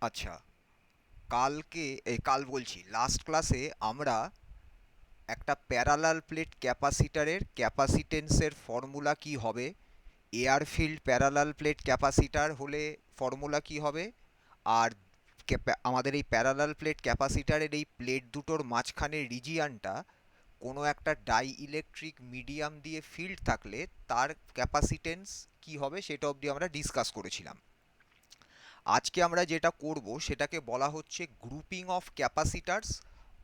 আচ্ছা, কাল বলছি লাস্ট ক্লাসে আমরা একটা প্যারালাল প্লেট ক্যাপাসিটরের ক্যাপাসিটেন্সের ফর্মুলা কি হবে, এয়ারফিল্ড প্যারালাল প্লেট ক্যাপাসিটার হলে ফর্মুলা কি হবে, আর আমাদের এই প্যারালাল প্লেট ক্যাপাসিটারের এই প্লেট দুটোর মাঝখানের রিজিয়ানটা কোনো একটা ডাই ইলেকট্রিক মিডিয়াম দিয়ে ফিল্ড থাকলে তার ক্যাপাসিটেন্স কি হবে সেটা অবধি আমরা ডিসকাস করেছিলাম। আজকে আমরা যেটা করব সেটাকে বলা হচ্ছে grouping of capacitors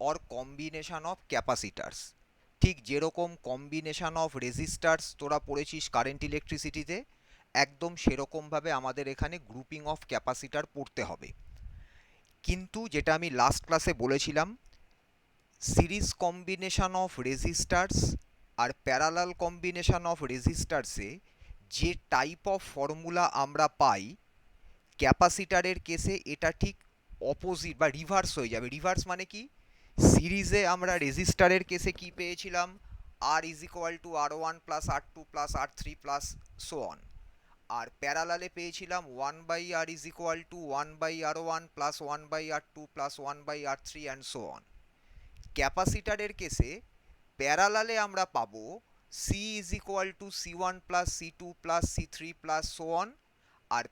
or combination of capacitors. ঠিক যেরকম কম্বিনেশন অফ রেজিস্টার্স তোরা পড়েছিস কারেন্ট ইলেকট্রিসিটিতে, একদম সেরকমভাবে আমাদের এখানে গ্রুপিং অফ ক্যাপাসিটার পড়তে হবে। কিন্তু যেটা আমি লাস্ট ক্লাসে বলেছিলাম, সিরিজ কম্বিনেশন অফ রেজিস্টার্স আর প্যারালাল কম্বিনেশন অফ রেজিস্টার্সে যে টাইপ অফ ফর্মুলা আমরা পাই, ক্যাপাসিটারের কেসে এটা ঠিক অপোজিট বা রিভার্স হয়ে যাবে। রিভার্স মানে কি, সিরিজে আমরা রেজিস্টারের কেসে কি পেয়েছিলাম, আর is equal to R one plus R two plus R three plus so on, আর প্যারালালে পেয়েছিলাম one by R is equal to one by R one plus one by R two plus one by R three and so on. ক্যাপাসিটারের কেসে প্যারালালে আমরা পাবো C is equal to C one plus C two plus C three plus so on, আর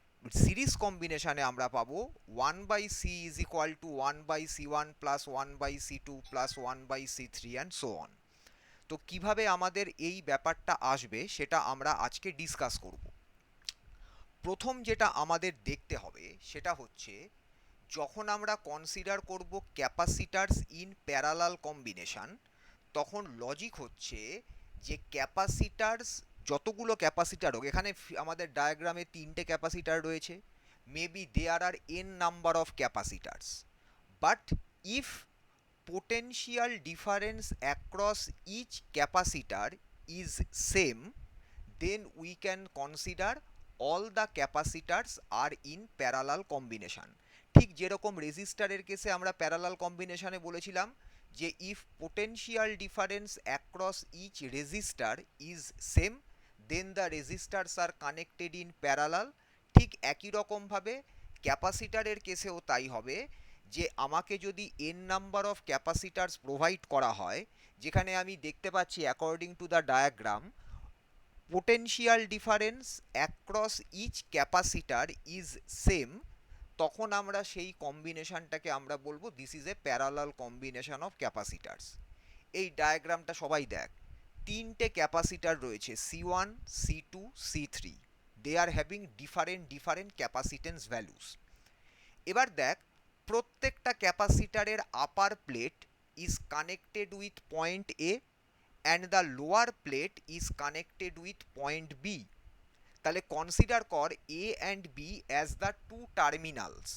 series কম্বিনেশনে আমরা পাবো one by C is equal to one by C one plus one by C two plus one by C three and so on. তো কিভাবে আমাদের এই ব্যাপারটা আসবে সেটা আমরা আজকে ডিসকাস করব। প্রথম যেটা আমাদের দেখতে হবে সেটা হচ্ছে, যখন আমরা কনসিডার করব ক্যাপাসিটারস ইন প্যারালাল কম্বিনেশন, তখন লজিক হচ্ছে যে ক্যাপাসিটারস, যতগুলো ক্যাপাসিটার হোক, এখানে আমাদের ডায়াগ্রামে তিনটে ক্যাপাসিটার রয়েছে, maybe there are N number of capacitors, but if potential difference across each capacitor is same, then we can consider all the capacitors are in parallel combination. ঠিক যেরকম রেজিস্টারের কেসে আমরা প্যারালাল কম্বিনেশনে বলেছিলাম যে if potential difference across each resistor is same, then the resistors are connected in parallel. ঠিক একই রকমভাবে ক্যাপাসিটারের কেসেও তাই হবে, যে আমাকে যদি N number of capacitors provide করা হয়, যেখানে আমি দেখতে পাচ্ছি according to the diagram potential difference across each capacitor is same, তখন আমরা সেই কম্বিনেশনটাকে আমরা বলবো this is a parallel combination of capacitors. এই ডায়াগ্রামটা সবাই দেখ, তিনটে ক্যাপাসিটার রয়েছে C one, C two, C three, they are having different different capacitance values. এবার দেখ, প্রত্যেকটা ক্যাপাসিটারের upper plate is connected with point A and the lower plate is connected with point B. তাহলে কনসিডার কর A and B as the two terminals.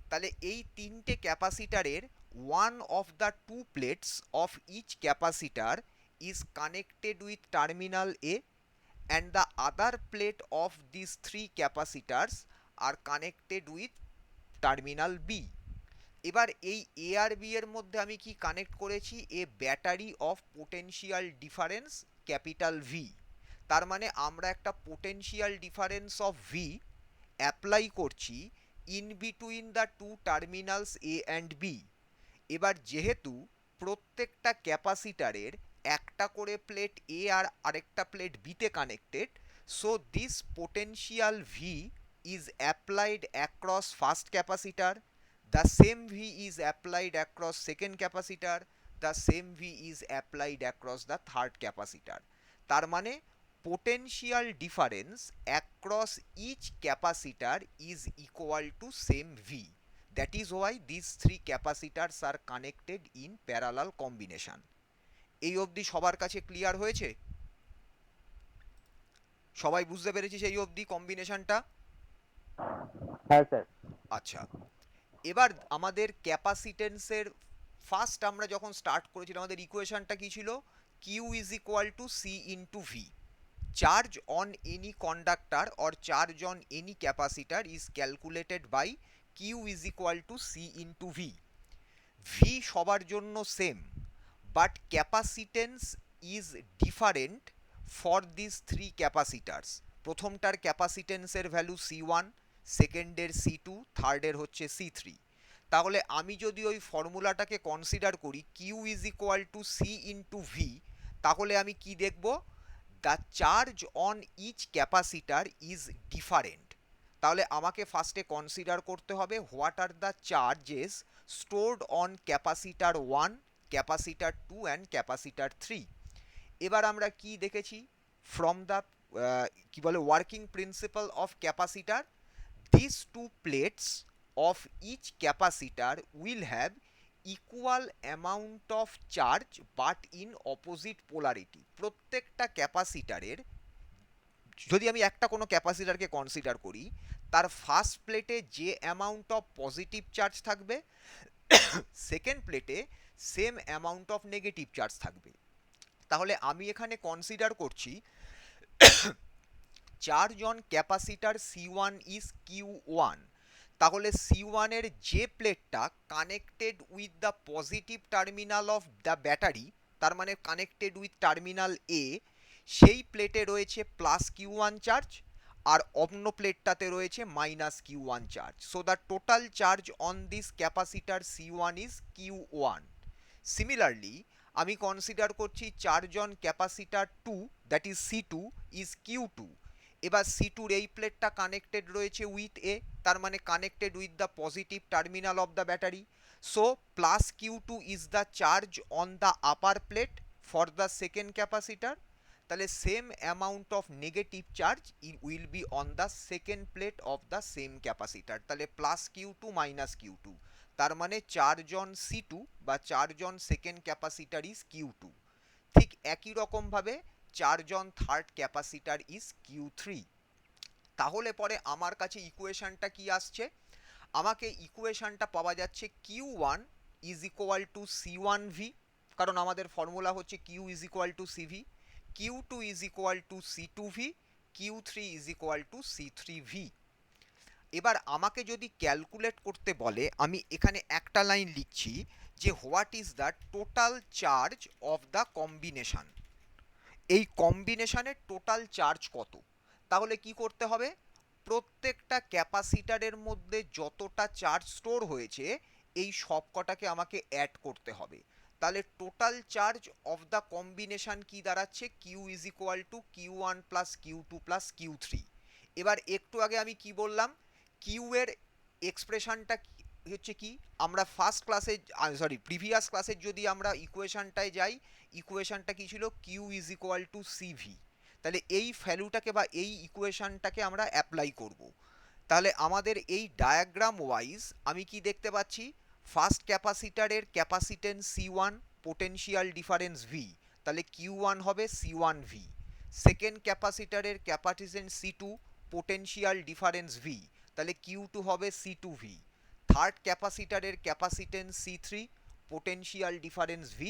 তাহলে এই তিনটে ক্যাপাসিটারের one of the two plates of each capacitor is connected with terminal A and the other plate of this three capacitors are connected with terminal B. এবার এই এ আর B এর মধ্যে আমি কি কানেক্ট করেছি, a battery of potential difference capital V. তার মানে আমরা একটা potential difference of V apply করছি in between the two terminals A and B. এবার যেহেতু প্রত্যেকটা ক্যাপাসিটারের একটা করে প্লেট এ আর আরেকটা প্লেট বিতে connected, so this potential V is applied across first capacitor, the same V is applied across second capacitor, the same V is applied across the third capacitor. তার মানে potential difference across each capacitor is equal to same V. That is why these three capacitors are connected in parallel combination. এই অবধি সবার কাছে clear হয়েছে? সবাই বুঝতে পেরেছিস এই অবধি কম্বিনেশনটা? হ্যাঁ স্যার। আচ্ছা, এবার আমাদের ক্যাপাসিটেন্সের ফার্স্ট আমরা যখন স্টার্ট করেছিলাম আমাদের ইকুয়েশনটা কি ছিল, Q is equal to C into V. Charge on any conductor or charge on any capacitor is calculated by Q is equal to C into V. V সবার জন্য same, but capacitance is different for this three capacitors. প্রথমটার ক্যাপাসিটেন্সের value C one, সেকেন্ডের C2, থার্ডের হচ্ছে C3। তাহলে আমি যদি ওই ফর্মুলাটাকে কনসিডার করি Q is equal to C into V, তাহলে আমি কি দেখব, the charge on each capacitor is different. তাহলে আমাকে ফার্স্টে কনসিডার করতে হবে what are the charges stored on capacitor 1, capacitor 2 and capacitor 3। এবার আমরা কি দেখেছি ফ্রম দ্য কি বলে working principle of capacitor, these two plates of each capacitor will have equal amount of charge but in opposite polarity। প্রত্যেকটা ক্যাপাসিটারের, যদি আমি একটা কোনো ক্যাপাসিটারকে কনসিডার করি, তার ফার্স্ট প্লেটে যে অ্যামাউন্ট অফ পজিটিভ চার্জ থাকবে, সেকেন্ড প্লেটে same amount of negative charge থাকবে। তাহলে আমি এখানে কনসিডার করছি charge on capacitor C1 is Q1। তাহলে C1 এর যে প্লেটটা connected with the positive terminal of the battery, তার মানে কানেক্টেড উইথ টার্মিনাল এ, সেই প্লেটে রয়েছে প্লাস Q1 চার্জ, আর অন্য প্লেটটাতে রয়েছে minus Q1 charge. So the total charge on this capacitor C1 is Q1। Similarly আমি কনসিডার করছি charge on capacitor 2, that is C2 is Q2। এবার C2 এই প্লেটটা কানেক্টেড রয়েছে উইথ এ, তার মানে connected with the positive terminal of the battery. So plus Q2 is the charge on the upper plate for the second capacitor. তাহলে same amount of negative charge will be on the second plate of the same capacitor. তাহলে plus Q2 minus Q2, তার মানে charge on C2 বা charge on second capacitor is Q2। ঠিক একই রকমভাবে charge on third capacitor is Q3। তাহলে পরে আমার কাছে ইকুয়েশনটা কি আসছে, আমাকে ইকুয়েশনটা পাওয়া যাচ্ছে Q1 is equal two C1V, কারণ আমাদের ফর্মুলা হচ্ছে Q is equal two CV, Q2 is equal two C2V, Q3 is equal two C3V। এবার আমাকে যদি ক্যালকুলেট করতে বলে, আমি এখানে একটা লাইন লিখছি যে what is the total charge of the combination, এই কম্বিনেশনের টোটাল চার্জ কত। তাহলে কি করতে হবে, প্রত্যেকটা ক্যাপাসিটারের মধ্যে যতটা চার্জ স্টোর হয়েছে এই সব কটাকে আমাকে অ্যাড করতে হবে। তাহলে total charge of the combination কি দাঁড়াচ্ছে, Q is equal to Q1 plus Q2 plus Q3। এবার একটু আগে আমি কি বললাম, কিউ এর এক্সপ্রেশনটা হচ্ছে কি, আমরা ফার্স্ট ক্লাসে সরি প্রিভিয়াস ক্লাসের যদি আমরা ইকুয়েশনটায় যাই, ইকুয়েশনটা কি ছিল, Q is equal to CV. তাহলে এই ভ্যালুটাকে বা এই ইকুয়েশনটাকে আমরা অ্যাপ্লাই করব। তাহলে আমাদের এই ডায়াগ্রাম ওয়াইজ আমি কি দেখতে পাচ্ছি, ফার্স্ট ক্যাপাসিটারের capacitance C1, potential difference V, তাহলে Q1 হবে C1V। সেকেন্ড ক্যাপাসিটারের capacitance C2, potential difference V, তাহলে Q2 হবে C2V। থার্ড ক্যাপাসিটারের capacitance C3, potential difference V,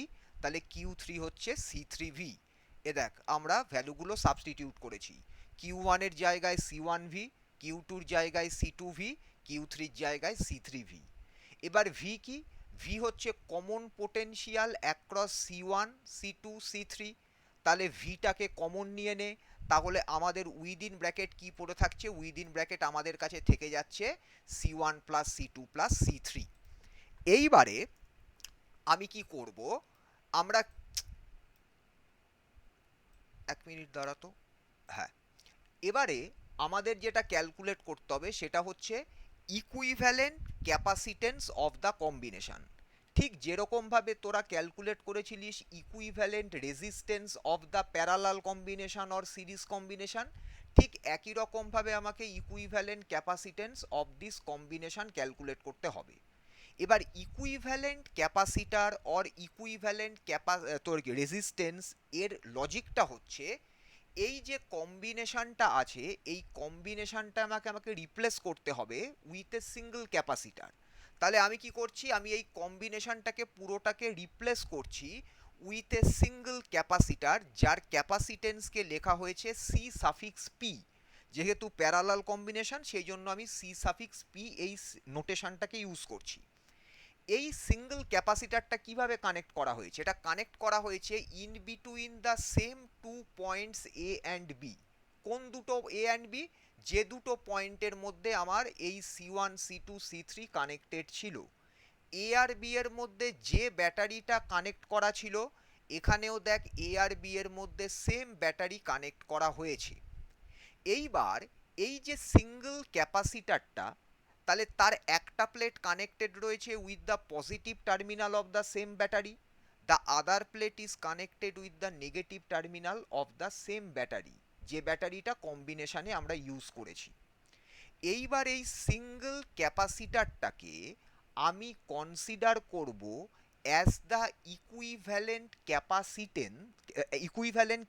তাহলে Q3 হচ্ছে C3V। এ দেখ আমরা ভ্যালুগুলো সাবস্টিটিউট করেছি, Q1 এর জায়গায় C1V, Q2 এর জায়গায় C2V, Q3 এর জায়গায় C3V। এবার V কি, V হচ্ছে common potential across C1, C2, C3। তাহলে ভিটাকে কমন নিয়ে নে, তাহলে আমাদের উইদিন ব্র্যাকেট কি পড়ে থাকছে, উইদিন ব্র্যাকেট আমাদের কাছে থেকে যাচ্ছে C1 plus C2 plus C3। এইবারে আমি কি করব, আমরা এক মিনিট দাঁড়াতো, হ্যাঁ, এবারে আমাদের যেটা ক্যালকুলেট করতে হবে সেটা হচ্ছে equivalent capacitance of the combination. ঠিক যেরকমভাবে তোরা ক্যালকুলেট করেছিলিস equivalent resistance of the parallel combination or series combination, ঠিক একই রকমভাবে আমাকে equivalent capacitance of this combination calculate করতে হবে। এবার ইকুইভ্যালেন্ট ক্যাপাসিটার অর ইকুইভ্যালেন্ট তোর রেজিস্ট্যান্স এর লজিকটা হচ্ছে, এই যে কম্বিনেশনটা আছে এই কম্বিনেশনটা আমাকে রিপ্লেস করতে হবে উইথ এ সিঙ্গল ক্যাপাসিটার। তাহলে আমি কি করছি, আমি এই কম্বিনেশনটাকে পুরোটাকে রিপ্লেস করছি উইথ এ সিঙ্গল ক্যাপাসিটার, যার ক্যাপাসিটেন্সকে লেখা হয়েছে সি সাফিক্স পি। যেহেতু প্যারালাল কম্বিনেশন সেই জন্য আমি সি সাফিক্স পি এই নোটেশনটাকে ইউজ করছি। এই সিঙ্গল ক্যাপাসিটারটা কিভাবে কানেক্ট করা হয়েছে, এটা কানেক্ট করা হয়েছে in between the same two points A and B. কোন দুটো এ অ্যান্ড বি, যে দুটো পয়েন্টের মধ্যে আমার এই C1 C2 C3 কানেক্টেড ছিল। এ আর বি এর মধ্যে যে ব্যাটারিটা কানেক্ট করা ছিল, এখানেও দেখ এ আর বি এর মধ্যে সেম ব্যাটারি কানেক্ট করা হয়েছে। এইবার এই যে সিঙ্গেল ক্যাপাসিটারটা, তাহলে তার একটা প্লেট কানেক্টেড রয়েছে with the positive terminal of the same battery, the other plate is connected with the negative terminal of the same battery, যে ব্যাটারিটা কম্বিনেশনে আমরা ইউজ করেছি। এইবার এই সিঙ্গেল ক্যাপাসিটারটাকে আমি কনসিডার করব as the equivalent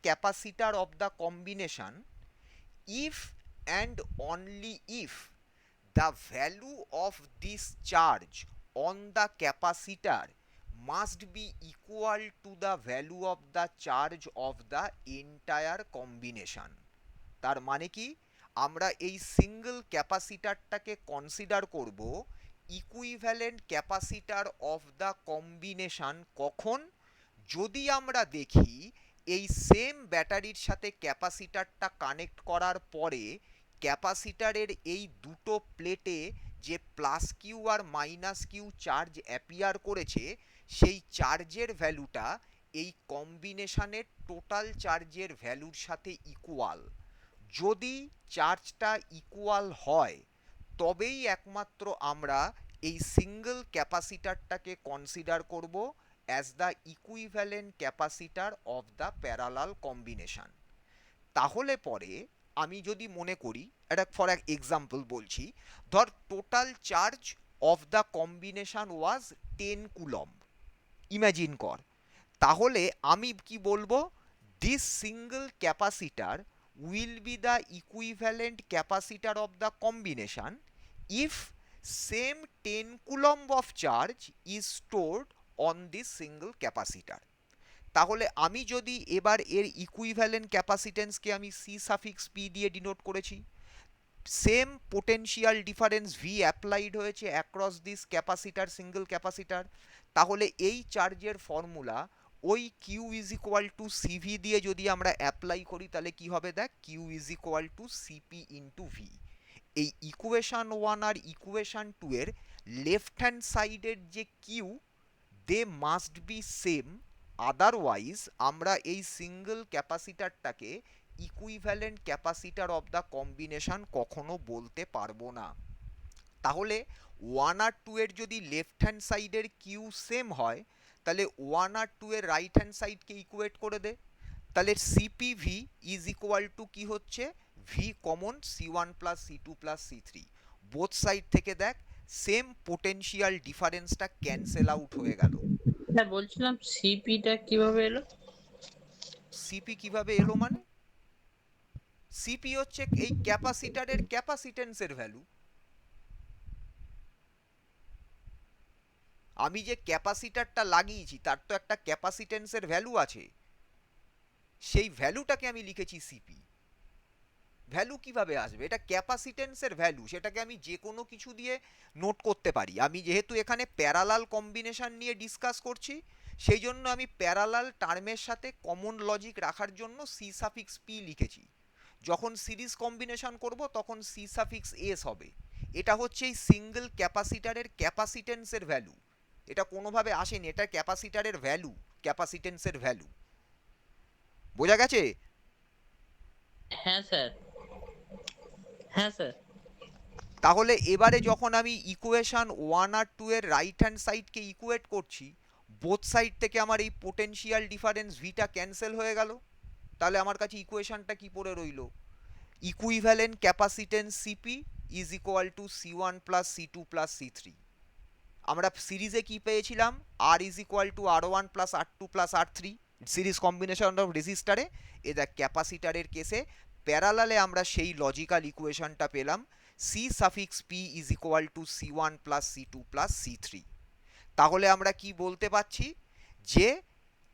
capacitor of the combination if and only if the value of this charge on the capacitor must be equal to the value of the charge of the entire combination। তার মানে কি, আমরা এই single ক্যাপাসিটারটাকে consider করব equivalent capacitor of the combination কখন, যদি আমরা দেখি এই সেম ব্যাটারির সাথে ক্যাপাসিটারটা কানেক্ট করার পরে ক্যাপাসিটারের এই দুটো প্লেটে যে plus Q R minus Q charge appear করেছে, সেই চার্জের ভ্যালুটা এই কম্বিনেশনের টোটাল চার্জের ভ্যালুর সাথে ইকুয়াল। যদি চার্জটা ইকুয়াল হয়, তবেই একমাত্র আমরা এই সিঙ্গেল ক্যাপাসিটারটাকে কনসিডার করব as the equivalent capacitor of the parallel combination. তাহলে পরে আমি যদি মনে করি, একটা ফর এক্সাম্পল বলছি, ধর total charge of the combination was 10 coulomb, imagine কর। তাহলে আমি কি বলবো, this single capacitor will be the equivalent capacitor of the combination if same 10 coulomb of charge is stored on this single capacitor। তাহলে আমি যদি এবার এর ইকুইভ্যালেন্ট ক্যাপাসিটেন্সকে আমি সি সাফিক্স পি দিয়ে ডিনোট করেছি, same potential difference V applied হয়েছে across this capacitor, single capacitor, তাহলে এই চার্জের ফর্মুলা ওই Q is equal to CV দিয়ে যদি আমরা অ্যাপ্লাই করি, তাহলে কি হবে দেখ, Q is equal to CP into V. এই ইকুয়েশন 1 আর ইকুয়েশন 2 এর লেফট হ্যান্ড সাইডের যে Q, they must be same, otherwise আমরা এই সিঙ্গেল ক্যাপাসিটারটাকে equivalent capacitor of the combination কখনো বলতে পারবো না। তাহলে 1 আর 2 এর যদি লেফট হ্যান্ড সাইডের কিউ সেম হয়, তাহলে 1 আর 2 এর রাইট হ্যান্ড সাইডকে ইকুয়েট করে দে, তাহলে সিপিভি ইজ ইকুয়াল টু কি হচ্ছে, V common সি1 plus C two plus সি3, বোথ সাইড থেকে দেখ সেম পোটেনশিয়াল ডিফারেন্সটা ক্যান্সেল আউট হয়ে গেল। হ্যাঁ, বলছিলাম সিপিটা কিভাবে এলো? সিপি কিভাবে এলো মানে, সিপি হচ্ছে এই ক্যাপাসিটারের ক্যাপাসিটেন্সের ভ্যালু। আমি যে ক্যাপাসিটারটা লাগিয়েছি তার তো একটা ক্যাপাসিটেন্সের ভ্যালু আছে, সেই ভ্যালুটাকে আমি লিখেছি সিপি। ভ্যালু কিভাবে আসবে, এটা ক্যাপাসিটেন্সের ভ্যালু, সেটাকে আমি যে কোনো কিছু দিয়ে নোট করতে পারি। আমি যেহেতু এখানে প্যারালাল কম্বিনেশন নিয়ে ডিসকাস করছি, সেই জন্য আমি প্যারালাল টার্মের সাথে কমন লজিক রাখার জন্য সি সাফিক্স পি লিখেছি। যখন সিরিজ কম্বিনেশন করব তখন সি সাফিক্স এস হবে। এটা হচ্ছে এই সিঙ্গেল ক্যাপাসিটারের ক্যাপাসিটেন্সের ভ্যালু, এটা কোনোভাবে আসেনি, এটা ক্যাপাসিটারের ভ্যালু, ক্যাপাসিটেন্সের ভ্যালু। বোঝা গেছে? হ্যাঁ স্যার, হ্যাঁ স্যার। তাহলে এবারে যখন আমি ইকুয়েশন 1 আর 2 এর রাইট হ্যান্ড সাইডকে ইকুয়েট করছি, বোথ সাইড থেকে আমার এই পোটেনশিয়াল ডিফারেন্স ভিটা ক্যান্সেল হয়ে গেল। তাহলে আমার কাছে ইকুয়েশনটা কি পড়ে রইল, equivalent capacitance CP is equal to C one plus C two plus সি3। আমরা সিরিজে কি পেয়েছিলাম, আর is equal to R one plus R two plus আর3, সিরিজ কম্বিনেশন অফ রেজিস্টারে। এ দেখ ক্যাপাসিটারের কেসে প্যারালালে আমরা সেই লজিক্যাল ইকুয়েশনটা পেলাম, C suffix P is equal to C one plus C two plus সি3। তাহলে আমরা কি বলতে পারছি, যে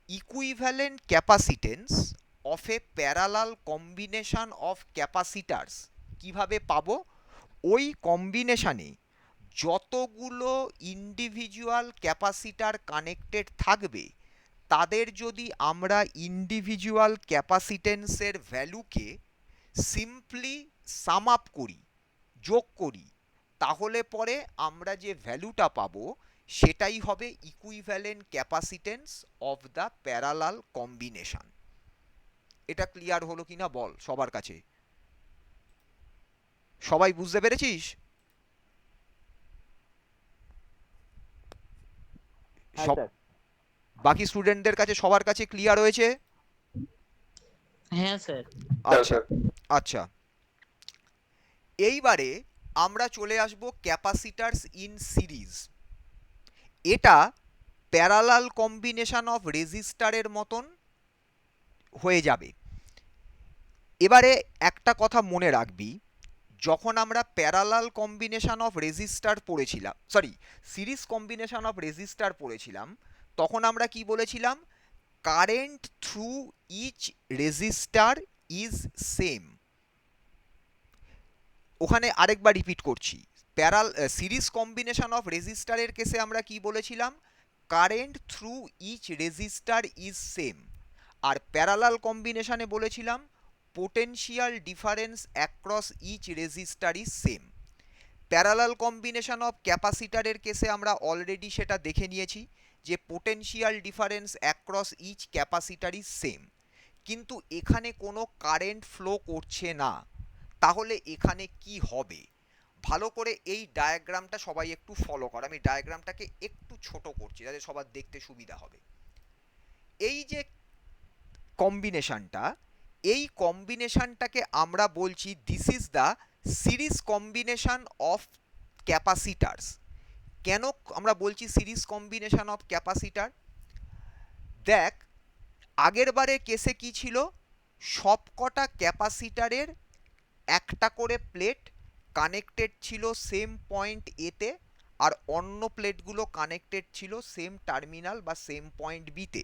equivalent capacitance of a parallel combination of capacitors কিভাবে পাবো, ওই কম্বিনেশনে যতগুলো ইন্ডিভিজুয়াল ক্যাপাসিটার কানেক্টেড থাকবে, তাদের যদি আমরা ইন্ডিভিজুয়াল ক্যাপাসিটেন্সের ভ্যালুকে সিম্পলি সাম আপ করি, যোগ করি, তাহলে পরে আমরা যে ভ্যালুটা পাবো সেটাই হবে equivalent capacitance of the parallel combination. এটা ক্লিয়ার হলো কিনা বল সবার কাছে? সবাই বুঝতে পেরেছিস? হ্যাঁ সব স্যার। বাকি স্টুডেন্টদের কাছে সবার কাছে ক্লিয়ার হয়েছে? হ্যাঁ স্যার। আচ্ছা আচ্ছা, এইবারে আমরা চলে আসব ক্যাপাসিটারস ইন সিরিজ। এটা প্যারালাল কম্বিনেশন অফ রেজিস্টারের মতন হয়ে যাবে। এবারে একটা কথা মনে রাখবি, যখন আমরা প্যারালাল কম্বিনেশন অফ রেজিস্টার পড়েছিলাম, sorry series combination of resistor পড়েছিলাম, তখন আমরা কি বলেছিলাম? Current through each resistor is same. ওখানে আরেকবার রিপিট করছি, সিরিজ কম্বিনেশন অফ রেজিস্টারের কেসে আমরা কি বলেছিলাম? Current through each resistor is same. আর প্যারালাল কম্বিনেশনে বলেছিলাম potential difference across each resistor is same. Parallel combination of ক্যাপাসিটারের কেসে আমরা অলরেডি সেটা দেখে নিয়েছি যে potential difference across each capacitor is same, কিন্তু এখানে কোনো কারেন্ট ফ্লো করছে না। তাহলে এখানে কি হবে? ভালো করে এই ডায়াগ্রামটা সবাই একটু ফলো কর। আমি ডায়াগ্রামটাকে একটু ছোট করছি যাতে সবার দেখতে সুবিধা হবে। এই যে কম্বিনেশনটা, এই কম্বিনেশনটাকে আমরা বলছি this is the series combination of capacitors. কেন আমরা বলছি সিরিজ কম্বিনেশন অফ ক্যাপাসিটার? দেখ, আগের বারের কেসে কি ছিল? সবকটা ক্যাপাসিটারের একটা করে প্লেট কানেক্টেড ছিল সেম পয়েন্ট এতে, আর অন্য প্লেটগুলো কানেক্টেড ছিল সেম টার্মিনাল বা সেম পয়েন্ট বিতে।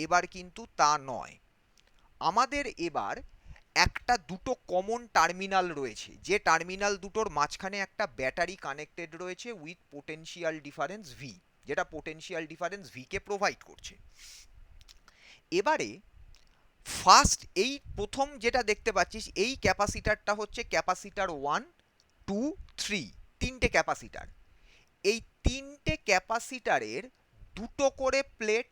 এবার কিন্তু তা নয়, আমাদের এবার একটা দুটো কমন টার্মিনাল রয়েছে, যে টার্মিনাল দুটোর মাঝখানে একটা ব্যাটারি কানেক্টেড রয়েছে উইথ পোটেনশিয়াল ডিফারেন্স ভি, যেটা potential difference V K provide করছে। এবারে ফার্স্ট এই প্রথম যেটা দেখতে পাচ্ছিস, এই ক্যাপাসিটারটা হচ্ছে ক্যাপাসিটার 1, 2, 3, তিনটে ক্যাপাসিটার। এই তিনটে ক্যাপাসিটারের দুটো করে প্লেট।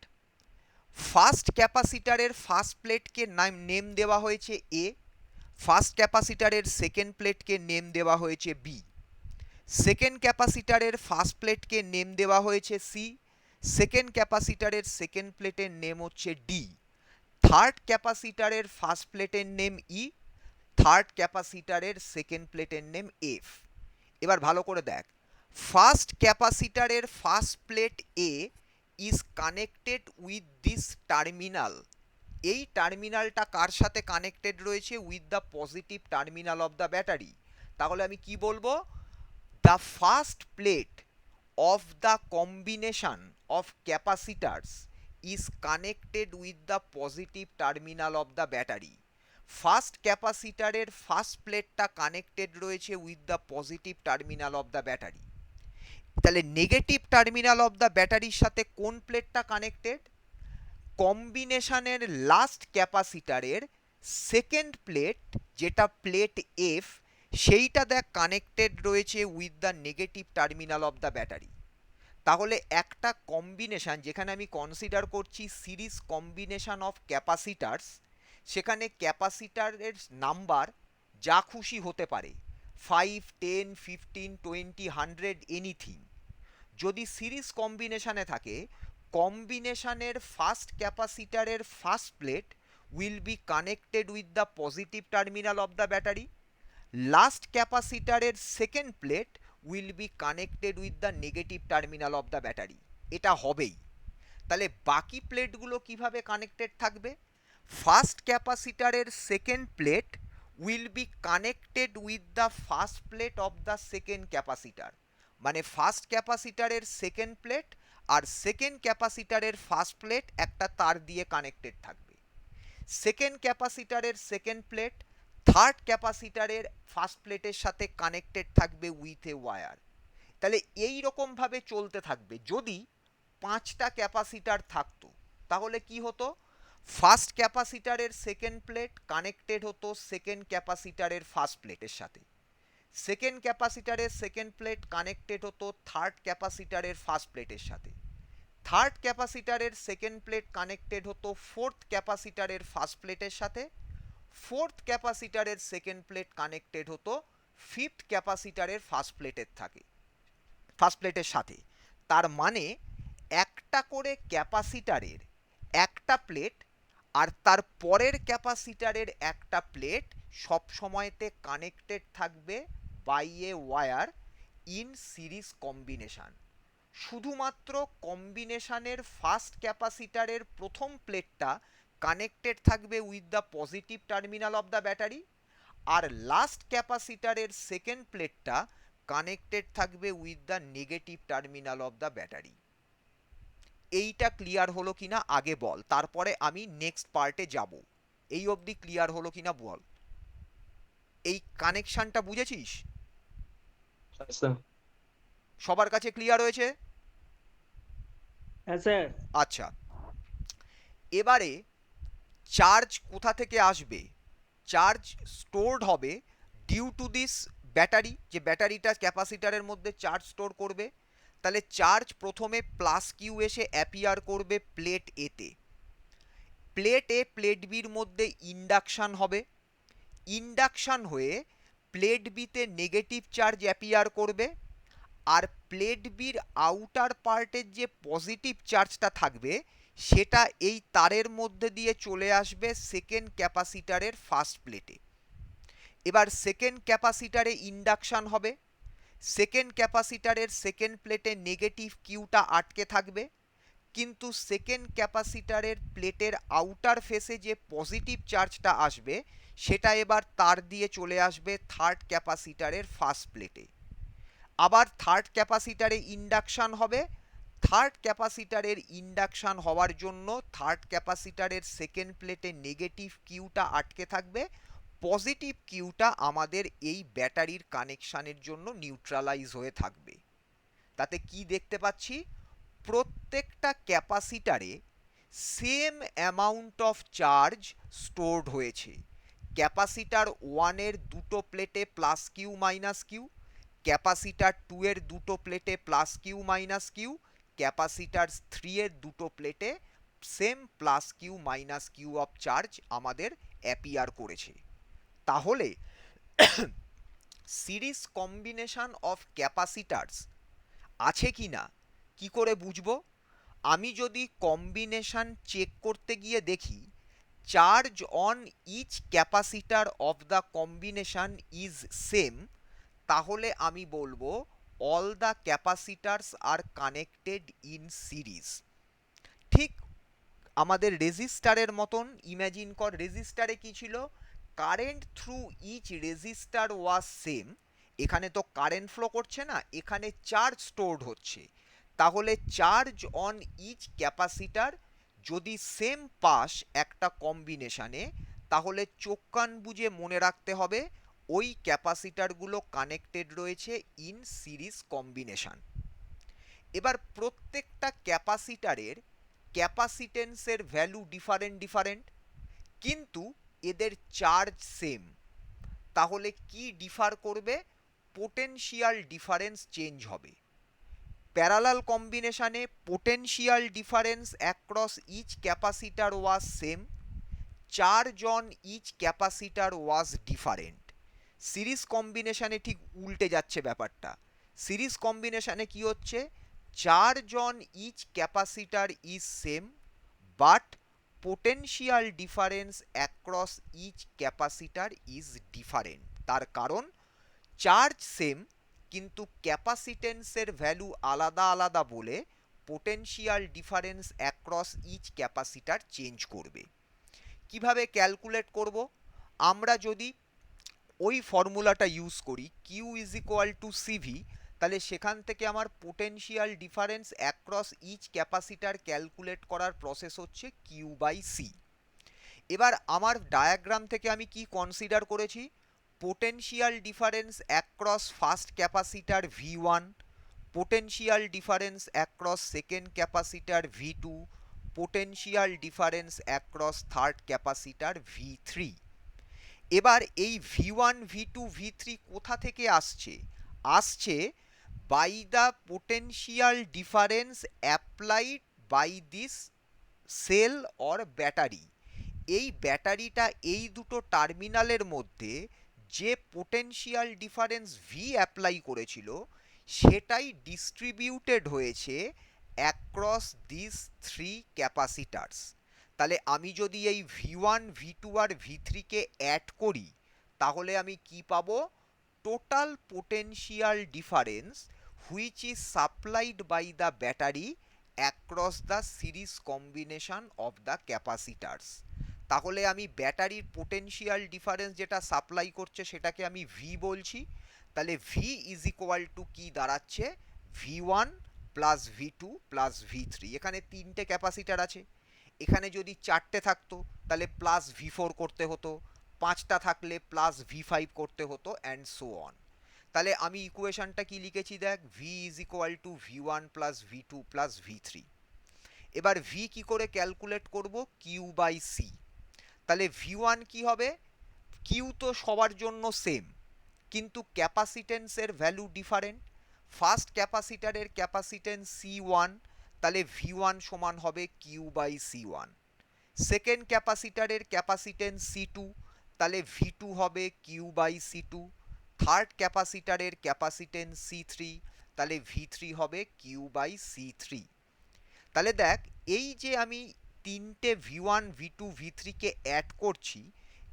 ফার্স্ট ক্যাপাসিটারের ফার্স্ট প্লেটকে নেম দেওয়া হয়েছে এ, ফার্স্ট ক্যাপাসিটারের সেকেন্ড প্লেটকে নেম দেওয়া হয়েছে বি, সেকেন্ড ক্যাপাসিটারের ফার্স্ট প্লেটকে নেম দেওয়া হয়েছে সি, সেকেন্ড ক্যাপাসিটারের সেকেন্ড প্লেটের নেম হচ্ছে ডি, থার্ড ক্যাপাসিটারের ফার্স্ট প্লেটের নেম ই, থার্ড ক্যাপাসিটারের সেকেন্ড প্লেটের নেম এফ। এবার ভালো করে দেখ, ফার্স্ট ক্যাপাসিটারের first plate A is connected with this terminal. এই টার্মিনালটা কার সাথে কানেক্টেড রয়েছে? With the positive terminal of the battery. তাহলে আমি কি বলবো? The first plate of the combination of capacitors is connected with the positive terminal of the battery. First ক্যাপাসিটারের first প্লেটটা connected রয়েছে with the positive terminal of the battery. তাহলে negative terminal of the ব্যাটারির সাথে কোন প্লেটটা connected? কম্বিনেশনের last ক্যাপাসিটারের সেকেন্ড প্লেট, যেটা প্লেট এফ, সেইটা দেখ কানেক্টেড রয়েছে with the negative terminal of the battery. তাহলে একটা কম্বিনেশন যেখানে আমি কনসিডার করছি সিরিজ কম্বিনেশন অফ ক্যাপাসিটার্স, সেখানে ক্যাপাসিটারের নাম্বার যা খুশি হতে পারে, 5, 10, 15, 20, 100, এনিথিং। যদি সিরিজ কম্বিনেশনে থাকে, কম্বিনেশনের ফার্স্ট ক্যাপাসিটারের first plate will be connected with the positive terminal of the battery, last ক্যাপাসিটারের second plate will be connected with the negative terminal of the battery. এটা হবেই। তাহলে বাকি প্লেটগুলো কিভাবে কানেক্টেড থাকবে? ফার্স্ট ক্যাপাসিটারের second plate will be connected with the first plate of the second capacitor, মানে ফার্স্ট ক্যাপাসিটারের সেকেন্ড প্লেট আর সেকেন্ড ক্যাপাসিটারের ফার্স্ট প্লেট একটা তার দিয়ে কানেক্টেড থাকবে। সেকেন্ড ক্যাপাসিটারের সেকেন্ড প্লেট থার্ড ক্যাপাসিটারের ফার্স্ট প্লেটের সাথে কানেক্টেড থাকবে উইথ এ ওয়্যার। তাহলে এই রকমভাবে চলতে থাকবে। যদি 5টা ক্যাপাসিটার থাকতো তাহলে কি হতো? ফার্স্ট ক্যাপাসিটারের সেকেন্ড প্লেট কানেক্টেড হতো সেকেন্ড ক্যাপাসিটারের ফার্স্ট প্লেটের সাথে, সেকেন্ড ক্যাপাসিটারের সেকেন্ড প্লেট কানেক্টেড হতো থার্ড ক্যাপাসিটারের ফার্স্ট প্লেটের সাথে, থার্ড ক্যাপাসিটারের সেকেন্ড প্লেট কানেক্টেড হতো ফোর্থ ক্যাপাসিটারের ফার্স্ট প্লেটের সাথে, ফোর্থ ক্যাপাসিটারের সেকেন্ড প্লেট কানেক্টেড হতো ফিফথ ক্যাপাসিটারের ফার্স্ট প্লেটের সাথে। তার মানে একটা করে ক্যাপাসিটারের একটা প্লেট আর তার পরের ক্যাপাসিটারের একটা প্লেট সব সময়তে কানেক্টেড থাকবে by a wire in series combination. শুধুমাত্র কম্বিনেশনের ফার্স্ট ক্যাপাসিটারের প্রথম প্লেটটা কানেক্টেড থাকবে with the positive terminal of the battery, আর লাস্ট ক্যাপাসিটারের সেকেন্ড প্লেটটা কানেক্টেড থাকবে with the negative terminal of the battery. এইটা ক্লিয়ার হলো কিনা আগে বল, তারপরে আমি নেক্সট পার্টে যাব। এই অবধি ক্লিয়ার হলো কিনা বল, এই কানেকশনটা বুঝেছিস? স্যার। সবার কাছে ক্লিয়ার হয়েছে? হ্যাঁ স্যার। আচ্ছা, এবারে চার্জ কোথা থেকে আসবে? চার্জ স্টোরড হবে ডিউ টু দিস ব্যাটারি, যে ব্যাটারিটা ক্যাপাসিটারের মধ্যে চার্জ স্টোর করবে। তাহলে চার্জ প্রথমে প্লাস কিউ এসে অ্যাপিয়ার করবে প্লেট এতে, প্লেট এ প্লেট বির মধ্যে ইন্ডাকশান হবে, ইন্ডাকশান হয়ে প্লেট বিতে নেগেটিভ চার্জ অ্যাপিয়ার করবে, আর প্লেট বির আউটার পার্টের যে পজিটিভ চার্জটা থাকবে সেটা এই তারের মধ্যে দিয়ে চলে আসবে সেকেন্ড ক্যাপাসিটারের ফার্স্ট প্লেটে। এবার সেকেন্ড ক্যাপাসিটারে ইন্ডাকশান হবে, সেকেন্ড ক্যাপাসিটারের সেকেন্ড প্লেটে নেগেটিভ কিউটা আটকে থাকবে, কিন্তু সেকেন্ড ক্যাপাসিটারের প্লেটের আউটার ফেসে যে পজিটিভ চার্জটা আসবে সেটা এবার তার দিয়ে চলে আসবে থার্ড ক্যাপাসিটারের ফার্স্ট প্লেটে। আবার থার্ড ক্যাপাসিটারে ইন্ডাকশান হবে, থার্ড ক্যাপাসিটারের ইন্ডাকশান হওয়ার জন্য থার্ড ক্যাপাসিটারের সেকেন্ড প্লেটে নেগেটিভ কিউটা আটকে থাকবে, পজিটিভ কিউটা আমাদের এই ব্যাটারির কানেকশানের জন্য নিউট্রালাইজ হয়ে থাকবে। তাতে কি দেখতে পাচ্ছি? প্রত্যেকটা ক্যাপাসিটারে same amount of charge stored হয়েছে। ক্যাপাসিটার ওয়ানের দুটো প্লেটে plus Q minus Q, capacitor two এর দুটো প্লেটে plus Q minus Q, capacitor three এর দুটো প্লেটে same plus Q minus Q of charge আমাদের অ্যাপিয়ার করেছে। তাহলে সিরিজ কম্বিনেশন অফ ক্যাপাসিটার্স আছে কি না কি করে বুঝবো? আমি যদি কম্বিনেশন চেক করতে গিয়ে দেখি charge on each capacitor of the combination is same, তাহলে আমি বলবো all the capacitors are connected in series. ঠিক আমাদের রেজিস্টারের মতন ইম্যাজিন কর, রেজিস্টারে কি ছিল? Current through each resistor was same. এখানে তো কারেন্ট ফ্লো করছে না, এখানে চার্জ স্টোরড হচ্ছে। তাহলে চার্জ অন ইচ ক্যাপাসিটার যদি সেম পাস একটা কম্বিনেশনে, তাহলে চোখ কান বুঝে মনে রাখতে হবে ওই ক্যাপাসিটারগুলো কানেক্টেড রয়েছে ইন সিরিজ কম্বিনেশন। এবার প্রত্যেকটা ক্যাপাসিটারের ক্যাপাসিটেন্সের ভ্যালু ডিফারেন্ট, কিন্তু এদের চার্জ সেম। তাহলে কি ডিফার করবে? পোটেনশিয়াল ডিফারেন্স চেঞ্জ হবে। প্যারালাল কম্বিনেশনে potential difference across each capacitor was same, charge on each capacitor was different. Series কম্বিনেশনে ঠিক উল্টে যাচ্ছে ব্যাপারটা। সিরিজ কম্বিনেশনে কি হচ্ছে? Charge on each capacitor is same but potential difference across each capacitor is different. তার কারণ চার্জ সেম কিন্তু ক্যাপাসিটেন্সের ভ্যালু আলাদা আলাদা বলে potential difference across each capacitor change করবে। কিভাবে ক্যালকুলেট করব? আমরা যদি ওই ফর্মুলাটা ইউজ করি Q is equal to CV, তাহলে সেখান থেকে আমার potential difference across each capacitor calculate করার প্রসেস হচ্ছে কিউ বাই সি। এবার আমার ডায়াগ্রাম থেকে আমি কি কনসিডার করেছি? Potential difference across first capacitor V one, potential difference across second capacitor V two, potential difference across third capacitor V3। এবার এই V1 V2 V3 কোথা থেকে আসছে? আসছে by the potential difference applied by this cell or battery. এই ব্যাটারিটা এই দুটো টার্মিনালের মধ্যে যে পোটেনশিয়াল ডিফারেন্স ভি অ্যাপ্লাই করেছিল সেটাই ডিস্ট্রিবিউটেড হয়েছে অ্যাক্রস দিস থ্রি ক্যাপাসিটার্স। তাহলে আমি যদি এই V1 V2 আর V3 কে অ্যাড করি তাহলে আমি কি পাবো? Total potential difference which is supplied by the battery across the series combination of the capacitors. তাহলে আমি ব্যাটারির পোটেনশিয়াল ডিফারেন্স যেটা সাপ্লাই করছে সেটাকে আমি ভি বলছি। তাহলে ভি ইজ ইকুয়াল টু কি দাঁড়াচ্ছে? V1 plus V2 plus V3। এখানে তিনটে ক্যাপাসিটার আছে, এখানে যদি চারটে থাকতো তাহলে প্লাস V4 করতে হতো, পাঁচটা থাকলে প্লাস V5 করতে হতো, অ্যান্ড সো অন। তাহলে আমি ইকুয়েশনটা কি লিখেছি দেখ, V is equal to V1 plus V2 plus V3। এবার V কি করে ক্যালকুলেট করব? Q by C. তাহলে V1 কি হবে? কিউ তো সবার জন্য সেম, কিন্তু ক্যাপাসিটেন্সের ভ্যালু ডিফারেন্ট। ফার্স্ট ক্যাপাসিটারের ক্যাপাসিটেন্স C1, তাহলে V1 সমান হবে কিউ বাই C1। সেকেন্ড ক্যাপাসিটারের ক্যাপাসিটেন্স C2, তাহলে V2 হবে কিউ বাই C2। থার্ড ক্যাপাসিটারের ক্যাপাসিটেন্স C3, তাহলে V3 হবে কিউ বাই C3। তাহলে দেখ, এই যে আমি তিনটে V1 V2 V3 কে অ্যাড করছি,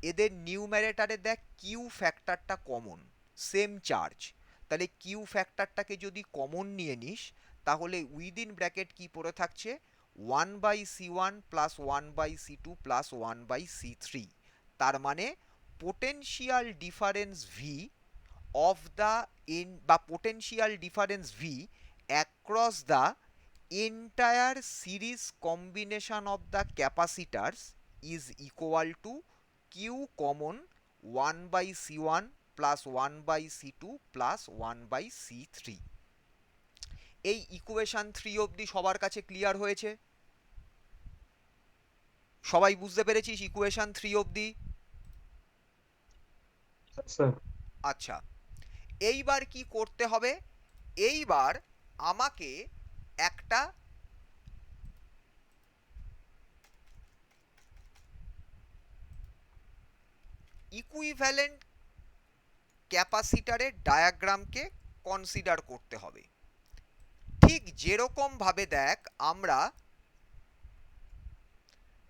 এদের নিউমারেটারে দেখ কিউ ফ্যাক্টরটা কমন, সেম চার্জ। তাহলে কিউ ফ্যাক্টরটাকে যদি কমন নিয়ে নিস তাহলে উইদিন ব্র্যাকেট কি পড়ে থাকছে? 1/C1 plus 1/C2 plus 1/C3। তার মানে potential difference V of the বা potential difference V across the entire series combination of the capacitors is equal to q common 1/C1 plus 1/C2 plus 1/C3। এই equation 3 অবধি সবার কাছে clear হয়েছে? সবাই বুঝতে পেরেছিস ইকুয়েশন 3 অবধি? Yes, sir. আচ্ছা, এইবার কি করতে হবে? এইবার আমাকে একটা ইকুইভ্যালেন্ট ক্যাপাসিটারের ডায়াগ্রামকে কনসিডার করতে হবে। ঠিক যেরকম ভাবে দেখ আমরা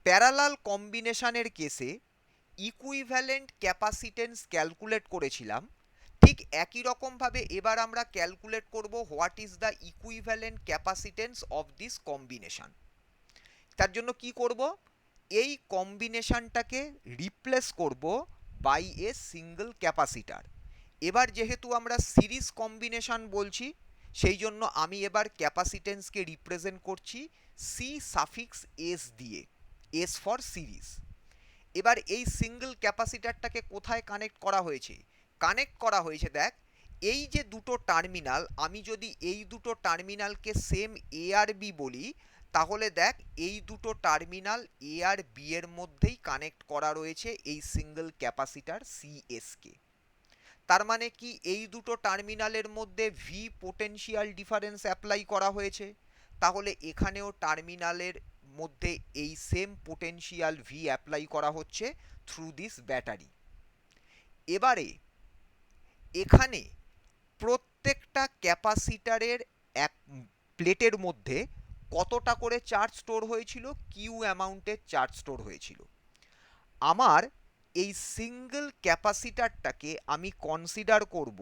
প্যারালাল কম্বিনেশনের কেসে ইকুইভ্যালেন্ট ক্যাপাসিটেন্স ক্যালকুলেট করেছিলাম, ঠিক একই রকম ভাবে এবার আমরা ক্যালকুলেট করব what is the equivalent capacitance of this combination. তার জন্য কি করব? এই কম্বিনেশনটাকে রিপ্লেস করব বাই এ সিঙ্গেল ক্যাপাসিটার। এবার যেহেতু আমরা সিরিজ কম্বিনেশন বলছি সেই জন্য আমি এবার ক্যাপাসিটেন্সকে রিপ্রেজেন্ট করছি সি সাফিক্স এস দিয়ে, এস ফর সিরিজ। এবার এই সিঙ্গেল ক্যাপাসিটারটাকে কোথায় কানেক্ট করা হয়েছে? কানেক্ট করা হয়েছে দেখ, এই যে দুটো টার্মিনাল, আমি যদি এই দুটো টার্মিনালকে সেম এ আর বি বলি তাহলে দেখ এই দুটো টার্মিনাল এ আর বি এর মধ্যেই কানেক্ট করা রয়েছে এই সিঙ্গেল ক্যাপাসিটার সিএস কে। তার মানে কি এই দুটো টার্মিনালের মধ্যে ভি পোটেনশিয়াল ডিফারেন্স অ্যাপ্লাই করা হয়েছে, তাহলে এখানেও টার্মিনালের মধ্যে এই সেম পোটেনশিয়াল ভি অ্যাপ্লাই করা হচ্ছে থ্রু দিস ব্যাটারি। এবারে এখানে প্রত্যেকটা ক্যাপাসিটারের এক প্লেটের মধ্যে কতটা করে চার্জ স্টোর হয়েছিল? কিউ অ্যামাউন্টের চার্জ স্টোর হয়েছিল। আমার এই সিঙ্গেল ক্যাপাসিটারটাকে আমি কনসিডার করব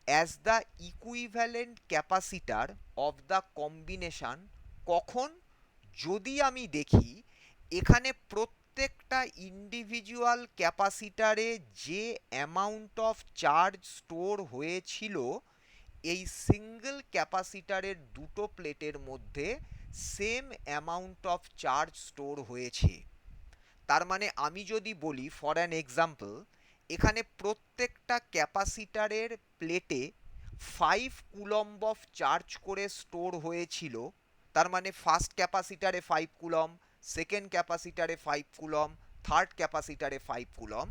as the equivalent capacitor of the combination. কখন? যদি আমি দেখি এখানে প্রত্যেকটা ইন্ডিভিজুয়াল ক্যাপাসিটারে যে অ্যামাউন্ট অফ চার্জ স্টোর হয়েছিল এই সিঙ্গেল ক্যাপাসিটারের দুটো প্লেটের মধ্যে same amount of charge store হয়েছে। তার মানে আমি যদি বলি ফর অ্যান এক্সাম্পল, এখানে প্রত্যেকটা ক্যাপাসিটারের প্লেটে 5 কুলম্ব অফ চার্জ করে স্টোর হয়েছিল তার মানে ফার্স্ট ক্যাপাসিটারে 5 কুলম, সেকেন্ড ক্যাপাসিটারে 5 কুলম, থার্ড ক্যাপাসিটারে 5 কুলম।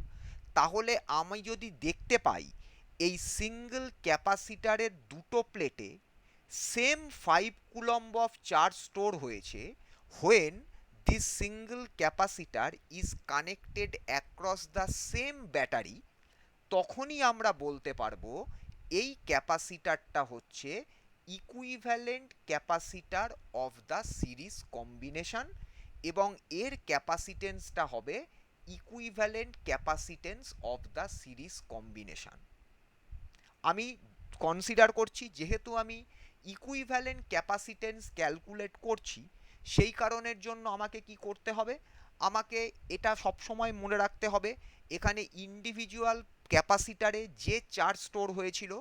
তাহলে আমি যদি দেখতে পাই এই সিঙ্গেল ক্যাপাসিটারের দুটো প্লেটে same 5 coulomb of charge store হয়েছে, when this single capacitor is connected across the same battery, তখনই আমরা বলতে পারবো এই ক্যাপাসিটারটা হচ্ছে equivalent capacitor of the series combination, এবং এর ক্যাপাসিটেন্সটা হবে equivalent capacitance of the series combination. আমি কনসিডার করছি যেহেতু আমি ইকুইভ্যালেন্ট ক্যাপাসিটেন্স ক্যালকুলেট করছি, সেই কারণের জন্য আমাকে কি করতে হবে, আমাকে এটা সবসময় মনে রাখতে হবে এখানে ইন্ডিভিজুয়াল ক্যাপাসিটারে যে চার্জ স্টোর হয়েছিল,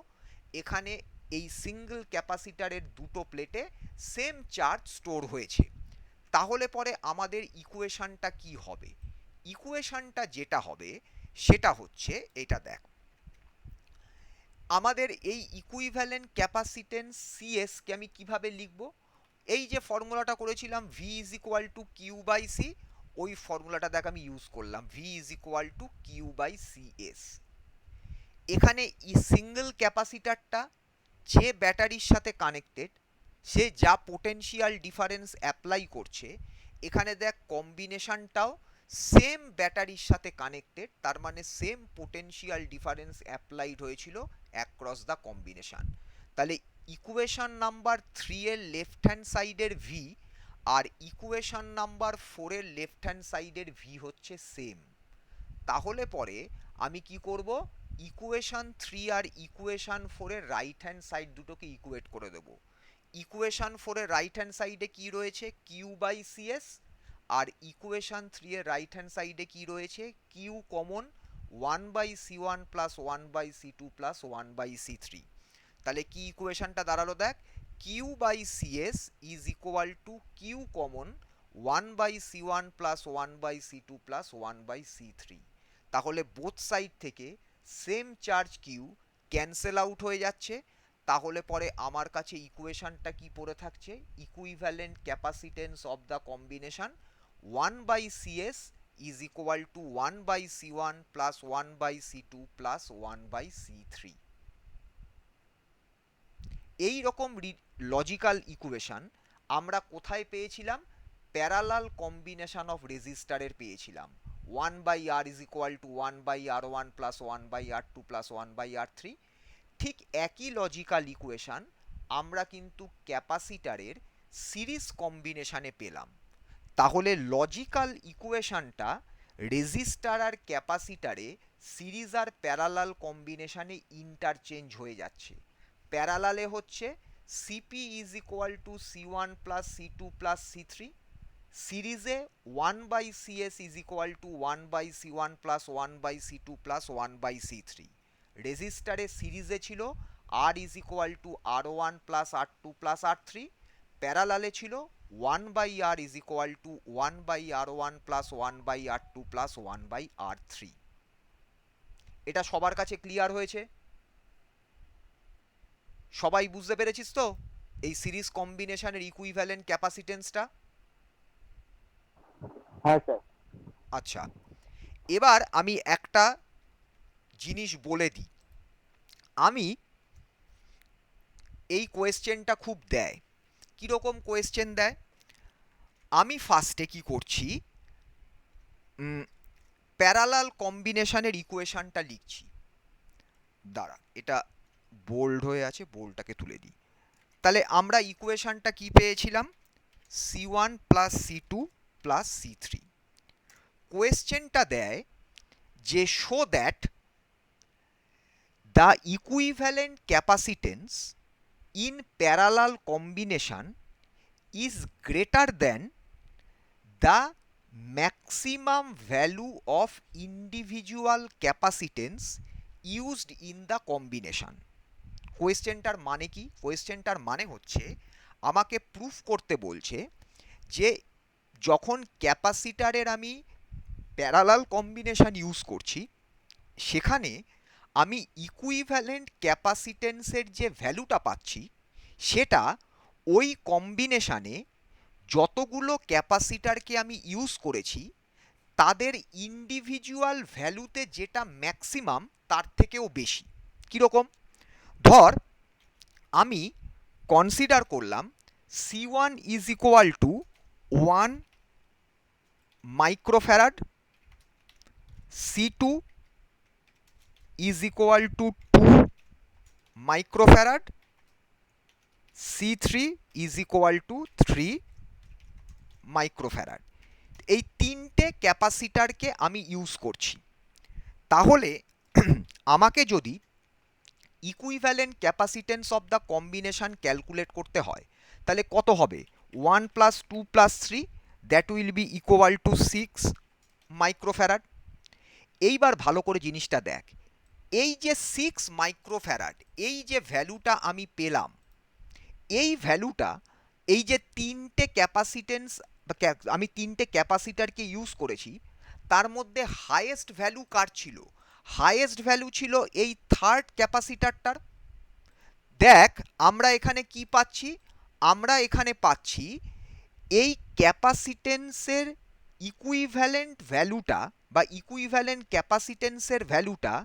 এখানে এই সিঙ্গেল ক্যাপাসিটারের দুটো প্লেটে সেম চার্জ স্টোর হয়েছে। তাহলে পরে আমাদের ইকুয়েশনটা কি হবে? ইকুয়েশনটা যেটা হবে সেটা হচ্ছে এটা, দেখ আমাদের এই ইকুইভ্যালেন্ট ক্যাপাসিটেন্স সিএস কে আমি কিভাবে লিখব? এই যে ফর্মুলাটা করেছিলাম V is equal to Q by C, ওই ফর্মুলাটা দেখ আমি ইউজ করলাম, V is equal to Q by C S. এখানে এই সিঙ্গেল ক্যাপাসিটারটা যে ব্যাটারির সাথে কানেক্টেড, সে যা পোটেনশিয়াল ডিফারেন্স অ্যাপ্লাই করছে, এখানে দেখ কম্বিনেশনটাও সেম ব্যাটারির সাথে কানেক্টেড, তার মানে সেম পোটেনশিয়াল ডিফারেন্স অ্যাপ্লাইড হয়েছিল অ্যাক্রস দ্য কম্বিনেশন। তাহলে ইকুয়েশন নাম্বার 3 এর লেফট হ্যান্ড সাইডের ভি আর ইকুয়েশন নাম্বার 4 এর লেফট হ্যান্ড সাইডের ভি হচ্ছে সেম। তাহলে পরে আমি কি করব, ইকুয়েশন 3 আর ইকুয়েশন 4 এর রাইট হ্যান্ড সাইড দুটোকে ইকুয়েট করে দেব। ইকুয়েশন 4 এর রাইট হ্যান্ড সাইডে কি রয়েছে, কিউ বাই সিএস, আর ইকুয়েশন 3 এর রাইট হ্যান্ড সাইডে কি রয়েছে, Q common 1 by C one plus 1 by C two plus 1 by C three. তাহলে কি ইকুয়েশনটা দাঁড়ালো, দেখ Q by CS is equal to Q common 1 by C one plus 1 by C two plus 1 by C three. তাহলে both side থেকে same charge Q cancel out হয়ে যাচ্ছে। তাহলে পরে আমার কাছে ইকুয়েশনটা কি পড়ে থাকছে, equivalent capacitance of the combination 1 by CS is equal to 1 by C one plus 1 by C two plus 1 by C three. এই রকম লজিক্যাল ইকুয়েশন আমরা কোথায় পেয়েছিলাম, প্যারালাল কম্বিনেশন অফ রেজিস্টারের পেয়েছিলাম। 1 by R is equal to 1 by R one plus 1 by R two plus 1 by R three. ঠিক একই logical equation আমরা কিন্তু ক্যাপাসিটারের সিরিজ কম্বিনেশনে পেলাম। তাহলে লজিক্যাল ইকুয়েশনটা রেজিস্টার আর ক্যাপাসিটারে সিরিজ আর প্যারালাল কম্বিনেশনে ইন্টারচেঞ্জ হয়ে যাচ্ছে। প্যারালালে হচ্ছে CP is equal to C one plus C two plus C three, সিরিজে 1 by CS is equal to 1 by C one plus 1 by C two plus 1 by C three. রেজিস্টারে সিরিজে ছিল R is equal to R one plus R two plus R three, প্যারালালে ছিল 1 by R is equal to 1 by R one plus 1 by R two plus 1 by R three. এটা সবার কাছে clear হয়েছে? সবাই বুঝতে পেরেছিস তো এই সিরিজ কম্বিনেশনের ইকুইভ্যালেন্ট ক্যাপাসিটেন্সটা? হ্যাঁ স্যার। আচ্ছা, এবার আমি একটা জিনিস বলে দিই। আমি এই কোয়েশ্চেনটা খুব দেয়, কীরকম কোয়েশ্চেন দেয়, আমি ফার্স্টে কি করছি, প্যারালাল কম্বিনেশনের ইকুয়েশনটা লিখছি। দাঁড়া, এটা বোল্ড হয়ে আছে, বোল্ডটাকে তুলে দিই। তাহলে আমরা ইকুয়েশনটা কি পেয়েছিলাম, C one plus C two plus C three. কোয়েশ্চেনটা দেয় যে show that the equivalent capacitance in parallel combination is greater than the maximum value of individual capacitance used in the combination. কোয়েশ্চেনটার মানে কি, কোয়েশ্চেনটার মানে হচ্ছে আমাকে প্রুফ করতে বলছে যে যখন ক্যাপাসিটারের আমি প্যারালাল কম্বিনেশন ইউজ করছি, সেখানে আমি ইকুইভ্যালেন্ট ক্যাপাসিটেন্সের যে ভ্যালুটা পাচ্ছি সেটা ওই কম্বিনেশানে যতগুলো ক্যাপাসিটারকে আমি ইউজ করেছি তাদের ইন্ডিভিজুয়াল ভ্যালুতে যেটা ম্যাক্সিমাম তার থেকেও বেশি। কীরকম? ধর আমি কনসিডার করলাম C1 is equal to 1 microfarad, C2 is equal two 2 microfarad, C3 is equal two 3 microfarad. এই তিনটে ক্যাপাসিটারকে আমি ইউজ করছি। তাহলে আমাকে যদি equivalent capacitance of the combination calculate করতে হয় তাহলে কত হবে? 1 plus 2 plus 3 that will be equal to 6 microfarad. এইবার ভালো করে জিনিসটা দেখ, এই যে 6 মাইক্রোফ্যারাড এই যে ভ্যালুটা আমি পেলাম, এই ভ্যালুটা এই যে তিনটে ক্যাপাসিটেন্স আমি তিনটে ক্যাপাসিটারকে ইউজ করেছি তার মধ্যে হাইয়েস্ট ভ্যালু কার ছিল? হাইয়েস্ট ভ্যালু ছিল এই থার্ড ক্যাপাসিটারটার। দেখ আমরা এখানে কি পাচ্ছি? আমরা এখানে পাচ্ছি এই ক্যাপাসিটেন্সের ইকুইভ্যালেন্ট ভ্যালুটা বা ইকুইভ্যালেন্ট ক্যাপাসিটেন্সের ভ্যালুটা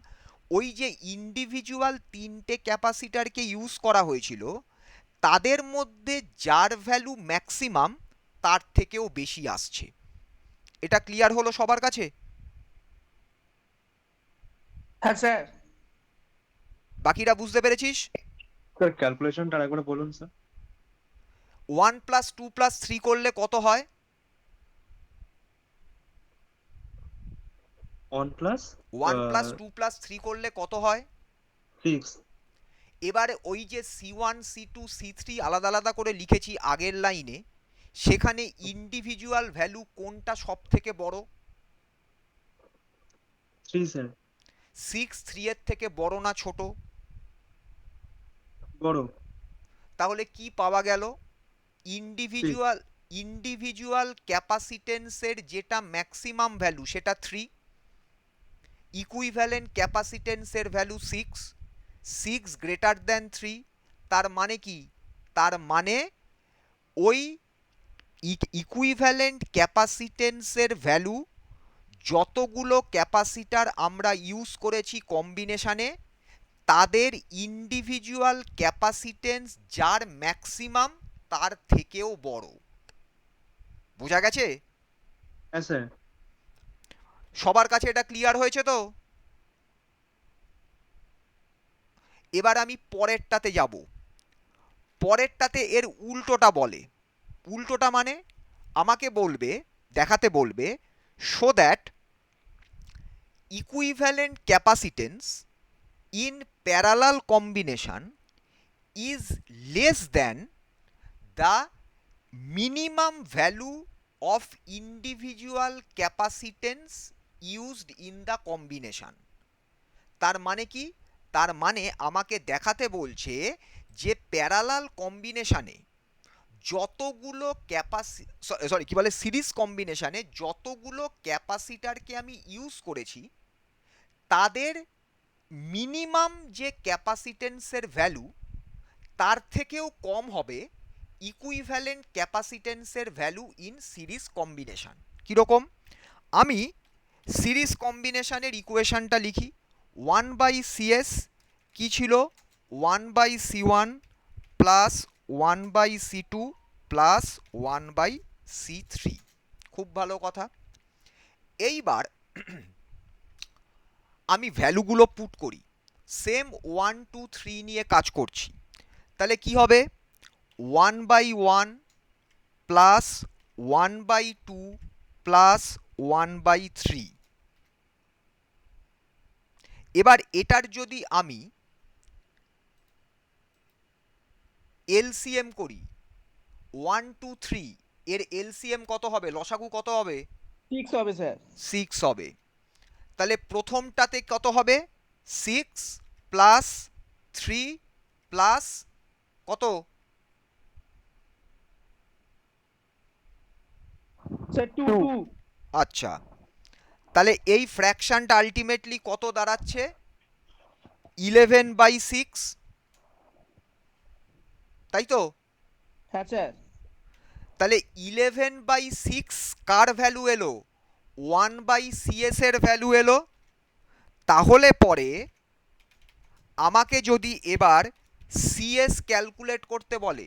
ওই যে ইন্ডিভিজুয়াল তিনটে ক্যাপাসিটারকে ইউজ করা হয়েছিল তাদের মধ্যে যার ভ্যালু ম্যাক্সিমাম তার থেকেও বেশি আসছে। এটা ক্লিয়ার হলো সবার কাছে? হ্যাঁ স্যার। বাকিরা বুঝতে পেরেছিস? স্যার ক্যালকুলেশনটা আরেকবার বলুন স্যার। 1 প্লাস 2 প্লাস 3 করলে কত হয়? 1 প্লাস 1 প্লাস 2 প্লাস 3 করলে কত হয়? 6। এবারে ওই যে C1 C2 C3 আলাদা আলাদা করে লিখেছি আগের লাইনে, সেখানে ইন্ডিভিজুয়াল ভ্যালু কোনটা সব থেকে বড়? 3 স্যার। 6 3 এর থেকে বড় না ছোট? বড়। তাহলে কি পাওয়া গেল? ইন্ডিভিজুয়াল ক্যাপাসিটেন্সের যেটা ম্যাক্সিমাম ভ্যালু সেটা 3, ইকুইভ্যালেন্ট ক্যাপাসিটেন্সের ভ্যালু 6, 6 গ্রেটার দ্যান 3। তার মানে কি? তার মানে ওই ইকুইভ্যালেন্ট ক্যাপাসিটেন্সের ভ্যালু যতগুলো ক্যাপাসিটার আমরা ইউজ করেছি কম্বিনেশনে তাদের ইন্ডিভিজুয়াল ক্যাপাসিটেন্স যার ম্যাক্সিমাম তার থেকেও বড়। বোঝা গেছে? হ্যাঁ স্যার। সবার কাছে এটা ক্লিয়ার হয়েছে তো? এবার আমি পরেরটাতে যাব। পরেরটাতে এর উল্টোটা বলে। উল্টোটা মানে আমাকে বলবে, দেখাতে বলবে show that equivalent capacitance in parallel combination is less than the minimum value of individual capacitance used in the combination। তার মানে কি? তার মানে আমাকে দেখাতে বলছে যে প্যারালাল কম্বিনেশনে যতগুলো সিরিজ কম্বিনেশনে যতগুলো ক্যাপাসিটারকে আমি ইউজ করেছি তাদের মিনিমাম যে ক্যাপাসিটেন্সের ভ্যালু তার থেকেও কম হবে ইকুইভ্যালেন্ট ক্যাপাসিটেন্সের ভ্যালু ইন সিরিজ কম্বিনেশন। কীরকম? আমি সিরিজ কম্বিনেশনের ইকুয়েশনটা লিখি। 1/CS কী ছিল? 1/C1 plus 1/C2 plus 1/C3। খুব ভালো কথা। এইবার আমি ভ্যালুগুলো পুট করি, সেম 1 2 3 নিয়ে কাজ করছি। তাহলে কি হবে? 1/1 প্লাস 1/2 প্লাস 1/3। এবার এটার যদি আমি এলসিএম করি 1 2 3 এর এলসিএম কত হবে? লসাগু কত হবে? 6 হবে স্যার। 6 হবে। তাহলে প্রথমটাতে কত হবে? 6 প্লাস 3 প্লাস কত? স্যার 2 আচ্ছা, তাহলে এই ফ্র্যাকশনটা আলটিমেটলি কত দাঁড়াচ্ছে? 11/6, তাই তো? হ্যাঁ স্যার। তাহলে 11/6 কার ভ্যালু এলো? 1/CS এর ভ্যালু এলো। তাহলে পরে আমাকে যদি এবার CS ক্যালকুলেট করতে বলে,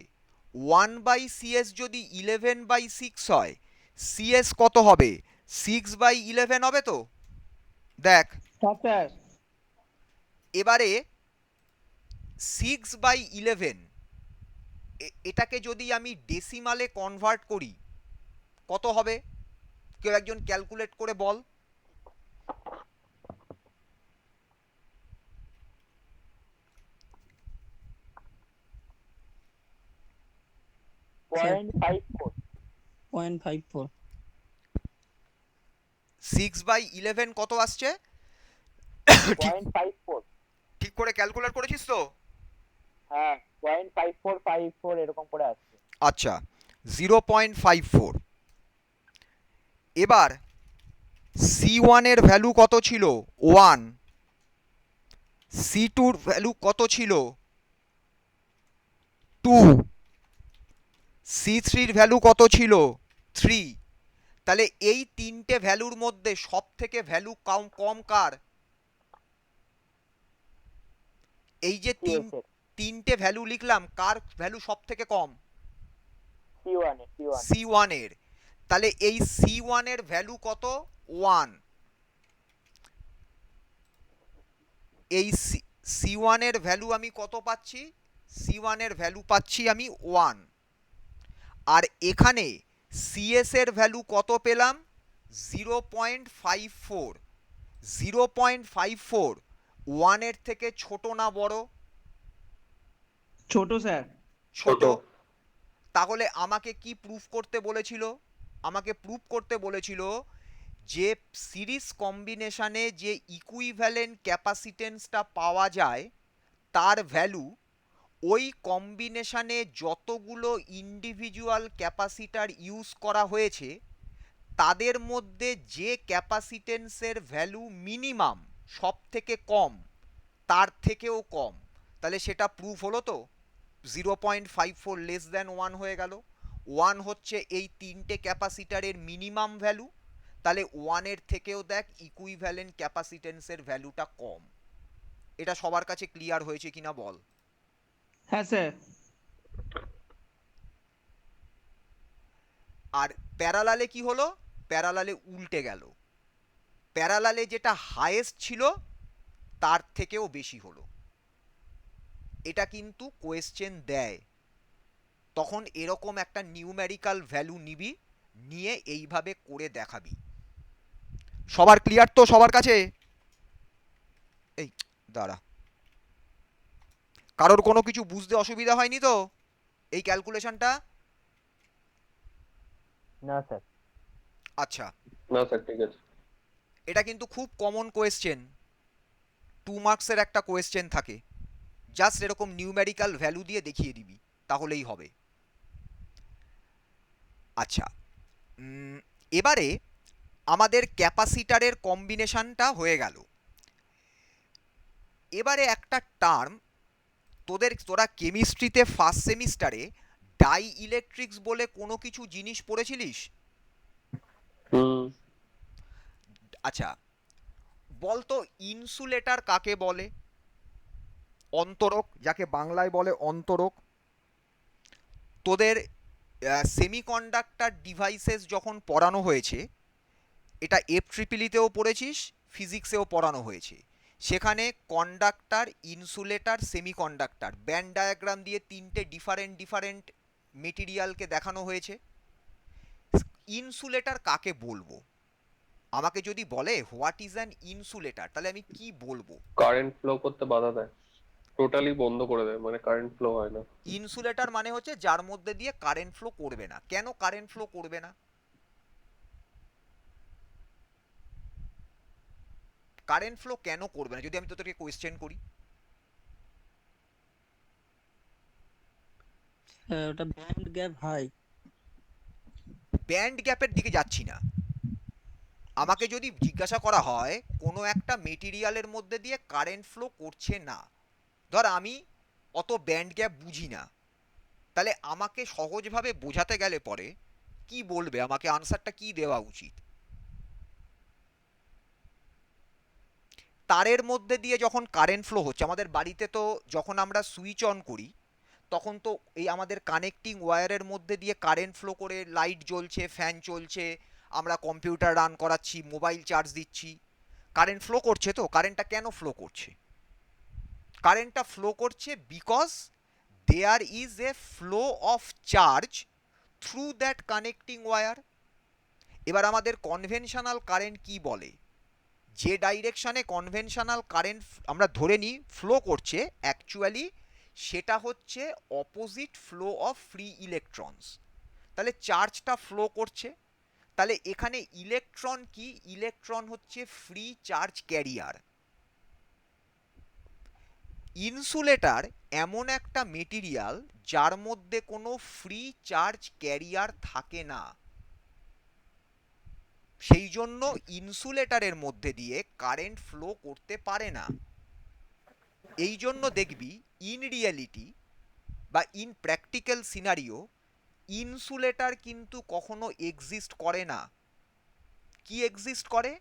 1/CS যদি 11/6 হয়, CS কত হবে? 6/11 হবে তো? দেখ Yes, sir. এবারে 6/11 এটাকে যদি আমি ডেসিমালে কনভার্ট করি কত হবে? কেউ একজন ক্যালকুলেট করে বল। Sir, 0.54. 0.54. 6/11 কত আসছে? ঠিক 0.54. ঠিক করে ক্যালকুলেট করেছিস তো? হ্যাঁ 0.5454 এরকম করে আসছে। আচ্ছা 0.54। এবার C1 এর ভ্যালু কত ছিল? 1। C2 এর ভ্যালু কত ছিল? 2। C3 এর ভ্যালু কত ছিল? 3। তাহলে এই তিনটে ভ্যালুর মধ্যে সব থেকে ভ্যালু কম কম কার? এই যে CS এর তিনটে ভ্যালু লিখলাম, কার ভ্যালু সব থেকে কম? C1 এর C1 C1 এর। তাহলে এই C1 এর ভ্যালু কত? 1। এই C1 এর ভ্যালু আমি কত পাচ্ছি? C1 এর ভ্যালু পাচ্ছি আমি 1। আর এখানে CS এর ভ্যালু কত পেলাম? 0.54। 0.54 1 এর থেকে ছোট না বড়? ছোট স্যার। ছোট। তাহলে আমাকে কি প্রুফ করতে বলেছিল? আমাকে প্রুফ করতে বলেছিল যে সিরিজ কম্বিনেশনে যে ইকুইভ্যালেন্ট ক্যাপাসিটেন্সটা পাওয়া যায় তার ভ্যালু ওই কম্বিনেশনে যতগুলো ইন্ডিভিজুয়াল ক্যাপাসিটার ইউজ করা হয়েছে তাদের মধ্যে যে ক্যাপাসিটেন্সের ভ্যালু মিনিমাম সব থেকে কম তার থেকেও কম। তাহলে সেটা প্রুফ হলো তো? 0.54 লেস দ্যান 1 হয়ে গেল। 1 হচ্ছে এই তিনটে ক্যাপাসিটারের মিনিমাম ভ্যালু। তাহলে 1 এর থেকেও দেখ ইকুইভ্যালেন্ট ক্যাপাসিটেন্সের ভ্যালুটা কম। এটা সবার কাছে ক্লিয়ার হয়েছে কিনা বল? হ্যাঁ স্যার। আর প্যারালালে কি হলো? প্যারালালে উল্টে গেল। প্যারালালে যেটা হাইয়েস্ট ছিল তার থেকেও বেশি হলো। এটা কিন্তু কোয়েশ্চেন দেয়, তখন এরকম একটা নিউমেরিক্যাল ভ্যালু নিবি, নিয়ে এইভাবে করে দেখাবি। সবার ক্লিয়ার তো সবার কাছে? এই দাঁড়া, কারোর কোনো কিছু বুঝতে অসুবিধা হয়নি তো এই ক্যালকুলেশনটা? না স্যার। আচ্ছা, না স্যার ঠিক আছে। এটা কিন্তু খুব কমন কোয়েশ্চেন, 2 মার্কসের একটা কোয়েশ্চেন থাকে। জাস্ট এরকম নিউমেরিক্যাল ভ্যালু দিয়ে দেখিয়ে দিবি, তাহলেই হবে। আচ্ছা, এবারে আমাদের ক্যাপাসিটারের কম্বিনেশনটা হয়ে গেল। এবারে একটা টার্ম তোরা কেমিস্ট্রিতে ফার্স্ট সেমিস্টারে ডাই ইলেকট্রিক্স বলে কোনো কিছু জিনিস পড়েছিলিস? আচ্ছা, বলতো ইনসুলেটর কাকে বলে? অন্তরক, যাকে বাংলায় বলে অন্তরক। তোদের সেমিকন্ডাক্টর ডিভাইসেস যখন পড়ানো হয়েছে, এটা FEEতেও পড়েছিস, ফিজিক্সেও পড়ানো হয়েছে। সেখানে conductor, insulator, semiconductor band diagram দিয়ে তিনটে ডিফারেন্ট মেটেরিয়ালকে দেখানো হয়েছে। ইনসুলেটর কাকে বলবো? আমাকে যদি বলে হোয়াট ইজ অ্যান ইনসুলেটর, তাহলে আমি কি বলবো? কারেন্ট ফ্লো করতে বাধা দেয়, টোটালি বন্ধ করে দেয়, মানে কারেন্ট ফ্লো হয় না। ইনসুলেটর মানে হচ্ছে যার মধ্যে দিয়ে কারেন্ট ফ্লো করবে না। কেন কারেন্ট ফ্লো করবে না? কারেন্ট ফ্লো কেন করবে না যদি আমি তোদেরকে কোয়েশ্চেন করি? ওটা ব্যান্ড গ্যাপ হাই। ব্যান্ড গ্যাপের দিকে যাচ্ছি না। আমাকে যদি জিজ্ঞাসা করা হয় কোনো একটা মেটেরিয়ালের মধ্যে দিয়ে কারেন্ট ফ্লো করছে না, ধর আমি অত ব্যান্ড গ্যাপ বুঝি না, তাহলে আমাকে সহজভাবে বোঝাতে গেলে পরে কি বলবে, আমাকে আনসারটা কি দেওয়া উচিত? তারের মধ্যে দিয়ে যখন কারেন্ট ফ্লো হচ্ছে, আমাদের বাড়িতে তো যখন আমরা সুইচ অন করি তখন তো এই আমাদের কানেক্টিং ওয়্যারের মধ্যে দিয়ে কারেন্ট ফ্লো করে লাইট জ্বলছে, ফ্যান চলছে, আমরা কম্পিউটার রান করাচ্ছি, মোবাইল চার্জ দিচ্ছি, কারেন্ট ফ্লো করছে। তো কারেন্টটা কেন ফ্লো করছে? কারেন্টটা ফ্লো করছে because there is a flow of charge through that connecting wire. এবার আমাদের কনভেনশনাল কারেন্ট কি বলে? যে ডাইরেকশনে কনভেনশনাল কারেন্ট আমরা ধরে নিই ফ্লো করছে, অ্যাকচুয়ালি সেটা হচ্ছে opposite flow of free electrons. তাহলে চার্জটা ফ্লো করছে, তাহলে এখানে ইলেকট্রন কি? ইলেকট্রন হচ্ছে ফ্রি চার্জ ক্যারিয়ার। ইনসুলেটর এমন একটা মেটেরিয়াল যার মধ্যে কোনো ফ্রি চার্জ ক্যারিয়ার থাকে না, সেই জন্য ইনসুলেটরের মধ্যে দিয়ে কারেন্ট ফ্লো করতে পারে না। এই জন্য দেখবি ইন রিয়েলিটি বা ইন প্র্যাকটিক্যাল সিনারিও ইনসুলেটর কিন্তু কখনো এক্সিস্ট করে না। কি এক্সিস্ট করে?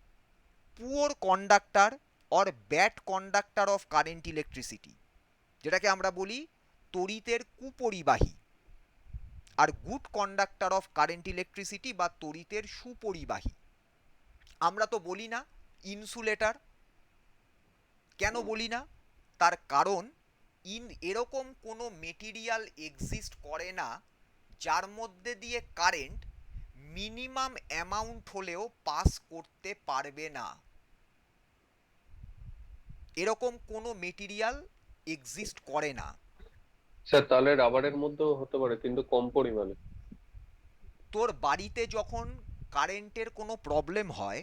Poor conductor or bad conductor of current electricity, যেটাকে আমরা বলি তড়িতের কুপরিবাহী, আর good conductor of current electricity বা তড়িতের সুপরিবাহী। আমরা তো বলি না ইনসুলেটর। কেন বলি না? তার কারণ এরকম কোনো মেটেরিয়াল এক্সিস্ট করে না যার মধ্যে দিয়ে কারেন্ট মিনিমাম অ্যামাউন্ট হলেও পাস করতে পারবে না। এরকম কোনো মেটেরিয়াল এক্সিস্ট করে না। স্যার তাহলে রাবারের মধ্যেও হতে পারে, কিন্তু কম পরিমাণে। তোর বাড়িতে যখন কারেন্টের কোনো প্রবলেম হয়,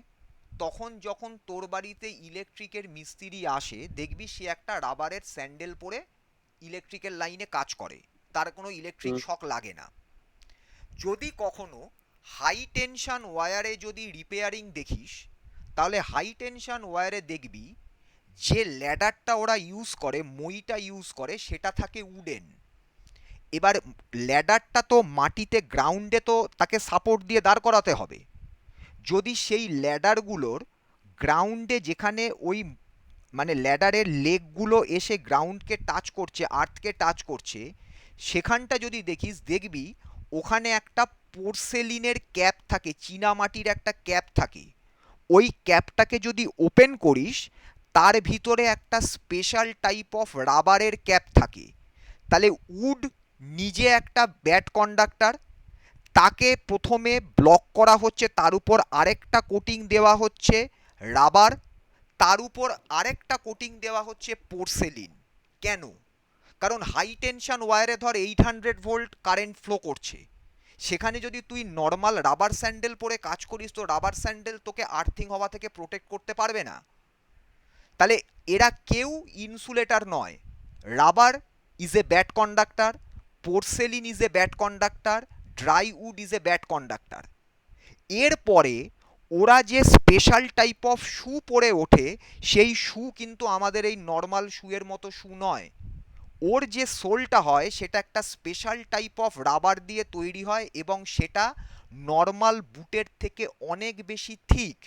তখন যখন তোর বাড়িতে ইলেকট্রিকের মিস্ত্রি আসে, দেখবি সে একটা রাবারের স্যান্ডেল পরে ইলেকট্রিকের লাইনে কাজ করে, তার কোনো ইলেকট্রিক শক লাগে না। যদি কখনো হাই টেনশন ওয়্যারে যদি রিপেয়ারিং দেখিস, তাহলে হাই টেনশন ওয়্যারে দেখবি যে ল্যাডারটা ওরা ইউজ করে, মইটা ইউজ করে, সেটা থাকে উডেন। এবার ল্যাডারটা তো মাটিতে গ্রাউন্ডে তো তাকে সাপোর্ট দিয়ে দাঁড় করাতে হবে। যদি সেই ল্যাডারগুলোর গ্রাউন্ডে যেখানে ওই মানে ল্যাডারের লেগগুলো এসে গ্রাউন্ডকে টাচ করছে, আর্থকে টাচ করছে, সেখানটা যদি দেখিস দেখবি ওখানে একটা পোর্সেলিনের ক্যাপ থাকে, চীনামাটির একটা ক্যাপ থাকে। ওই ক্যাপটাকে যদি ওপেন করিস, তার ভিতরে একটা স্পেশাল টাইপ অফ রাবারের ক্যাপ থাকে। তাহলে উড নিজে একটা ব্যাড কন্ডাক্টর, তাকে প্রথমে ব্লক করা হচ্ছে, তার উপর আরেকটা কোটিং দেওয়া হচ্ছে রাবার, তার উপর আরেকটা কোটিং দেওয়া হচ্ছে পোর্সেলিন। কেন? কারণ হাই টেনশন ওয়্যারে ধর 800 ভোল্ট কারেন্ট ফ্লো করছে, সেখানে যদি তুই নর্মাল রাবার স্যান্ডেল পরে কাজ করিস, তো রাবার স্যান্ডেল তোকে আর্থিং হওয়া থেকে প্রোটেক্ট করতে পারবে না। তাহলে এরা কেউ ইনসুলেটর নয়। Rubber is a bad conductor, porcelain is a bad conductor, dry wood is a bad conductor. এরপরে ওরা যে স্পেশাল টাইপ অফ শু পরে ওঠে, সেই শু কিন্তু আমাদের এই নর্মাল শুয়ের মতো শু নয়। ওর যে সোলটা হয় সেটা একটা স্পেশাল টাইপ অফ রাবার দিয়ে তৈরি হয়, এবং সেটা নর্মাল বুটের থেকে অনেক বেশি থিক।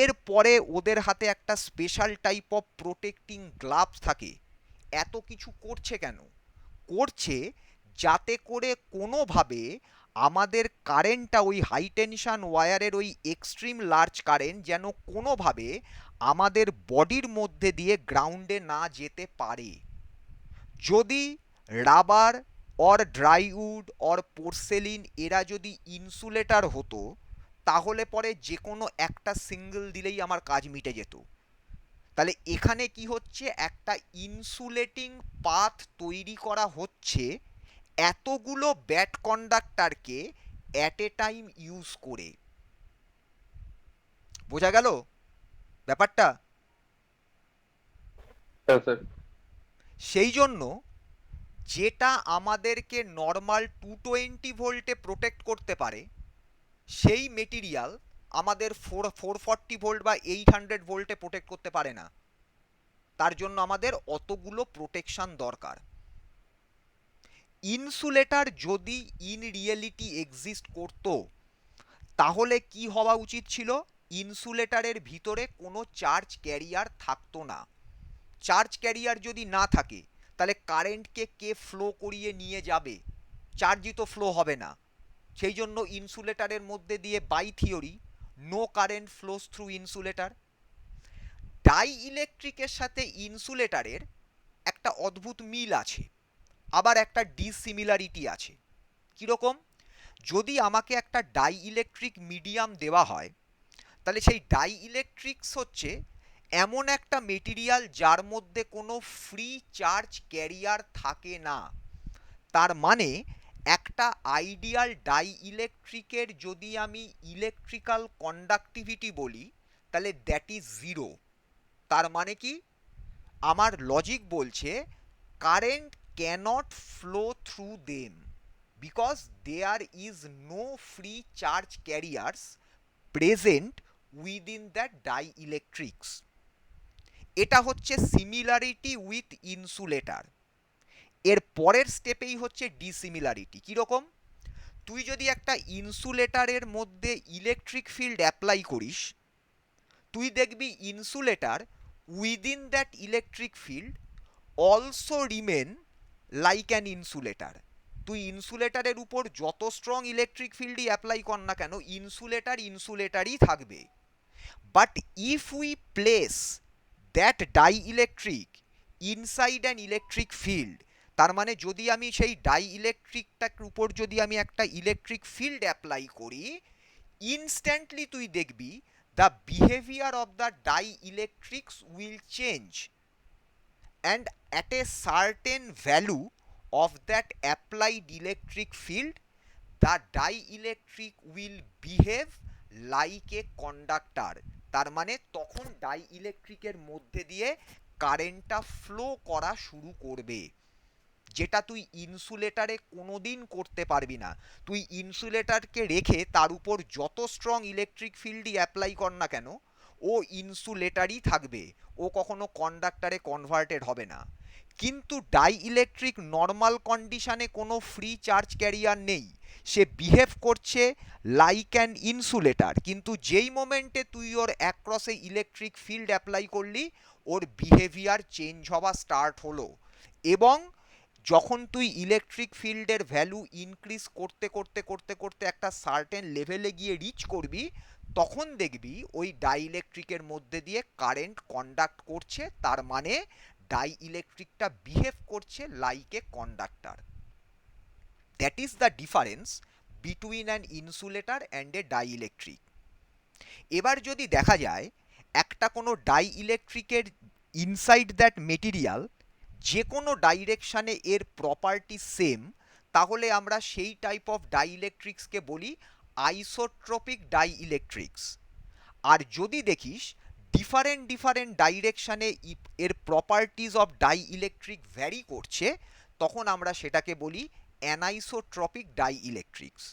এরপরে ওদের হাতে একটা special type of protecting gloves থাকে। এত কিছু করছে কেন? করছে যাতে করে কোনোভাবে আমাদের কারেন্টটা, ওই হাই টেনশন ওয়্যারের ওই এক্সট্রিম লার্জ কারেন্ট যেন কোনোভাবে আমাদের বডির মধ্যে দিয়ে গ্রাউন্ডে না যেতে পারে। যদি rubber or dry wood or porcelain এরা যদি ইনসুলেটর হতো, তাহলে পরে যে কোনো একটা সিঙ্গেল দিলেই আমার কাজ মিটে যেত। তাহলে এখানে কি হচ্ছে, একটা ইনসুলেটিং পাথ তৈরি করা হচ্ছে এতগুলো ব্যাড কন্ডাক্টরকে অ্যাট এ টাইম ইউজ করে। বোঝা গেল ব্যাপারটা? হ্যাঁ স্যার। সেই জন্য যেটা আমাদেরকে নর্মাল 220 ভোল্টে প্রোটেক্ট করতে পারে, সেই মেটেরিয়াল আমাদের 440 ভোল্ট বা 800 ভোল্টে প্রোটেক্ট করতে পারে না। তার জন্য আমাদের অতগুলো প্রোটেকশন দরকার। ইনসুলেটর যদি ইন রিয়েলিটি এক্সিস্ট করতো তাহলে কি হওয়া উচিত ছিল? ইনসুলেটরের ভিতরে কোনো চার্জ ক্যারিয়ার থাকতো না। চার্জ ক্যারিয়ার যদি না থাকে তাহলে কারেন্টকে কে ফ্লো করিয়ে নিয়ে যাবে? চার্জই তো ফ্লো হবে না। সেই জন্য ইনসুলেটরের মধ্যে দিয়ে by theory no current flows through insulator. ডাই ইলেকট্রিকের সাথে ইনসুলেটরের একটা অদ্ভুত মিল আছে, আবার একটা ডিসিমিলারিটি আছে। কীরকম? যদি আমাকে একটা ডাই ইলেকট্রিক মিডিয়াম দেওয়া হয় তাহলে সেই ডাই ইলেকট্রিক্স হচ্ছে এমন একটা মেটেরিয়াল যার মধ্যে কোনো ফ্রি চার্জ ক্যারিয়ার থাকে না। তার মানে একটা আইডিয়াল ডাই ইলেকট্রিকের যদি আমি ইলেকট্রিক্যাল কন্ডাক্টিভিটি বলি তাহলে দ্যাট ইজ 0। তার মানে কি? আমার লজিক বলছে current cannot flow through them because there is no free charge carriers present within that dielectrics. এটা হচ্ছে সিমিলারিটি উইথ ইনসুলেটর। এর পরের স্টেপেই হচ্ছে ডিসিমিলারিটি। কীরকম? তুই যদি একটা ইনসুলেটরের মধ্যে ইলেকট্রিক ফিল্ড অ্যাপ্লাই করিস, তুই দেখবি insulator within that electric field also remain like an insulator. তুই ইনসুলেটরের উপর যত স্ট্রং ইলেকট্রিক ফিল্ডই অ্যাপ্লাই কর না কেন, ইনসুলেটর ইনসুলেটরই থাকবে। But if we place that dielectric inside an electric field, তার মানে যদি আমি সেই ডাই ইলেকট্রিকটার উপর যদি আমি একটা ইলেকট্রিক ফিল্ড অ্যাপ্লাই করি, ইনস্ট্যান্টলি তুই দেখবি the behaviour of the dielectrics will change and at a certain value of that applied electric field the dielectric will behave like a conductor। তার মানে তখন ডাইইলেকট্রিকের মধ্যে দিয়ে কারেন্টটা ফ্লো করা শুরু করবে, যেটা তুই ইনসুলেটরে কোনোদিন করতে পারবি না। তুই ইনসুলেটরকে রেখে তার উপর যত স্ট্রং ইলেকট্রিক ফিল্ডই অ্যাপ্লাই কর না কেন, ও ইনসুলেটরই থাকবে, ও কখনো কন্ডাক্টরে কনভার্টেড হবে না। কিন্তু ডাই ইলেকট্রিক নর্মাল কন্ডিশনে কোনো ফ্রি চার্জ ক্যারিয়ার নেই, সে বিহেভ করছে লাইক অ্যান ইনসুলেটর। কিন্তু যেই মোমেন্টে তুই ওর অ্যাক্রসে ইলেকট্রিক ফিল্ড অ্যাপ্লাই করলি, ওর বিহেভিয়ার চেঞ্জ হওয়া স্টার্ট হলো। এবং যখন তুই ইলেকট্রিক ফিল্ডের ভ্যালু ইনক্রিজ করতে করতে করতে করতে একটা সার্টেন লেভেলে গিয়ে রিচ করবি, তখন দেখবি ওই ডাইইলেকট্রিকের মধ্যে দিয়ে কারেন্ট কন্ডাক্ট করছে। তার মানে ডাইইলেকট্রিকটা বিহেভ করছে like a conductor. That is the difference between an insulator and a dielectric. এবার যদি দেখা যায় একটা কোনো ডাইইলেকট্রিকের ইনসাইড দ্যাট মেটেরিয়াল যে কোনো ডাইরেকশানে এর প্রপার্টি সেম, তাহলে আমরা সেই টাইপ অফ ডাইইলেকট্রিক্সকে বলি আইসোট্রপিক ডাইইলেকট্রিক্স। আর যদি দেখিস ডিফারেন্ট ডিফারেন্ট ডাইরেকশানে এর প্রপার্টিজ অফ ডাইইলেকট্রিক ভ্যারি করছে, তখন আমরা সেটাকে বলি অ্যানাইসোট্রপিক ডাইইলেকট্রিক্স।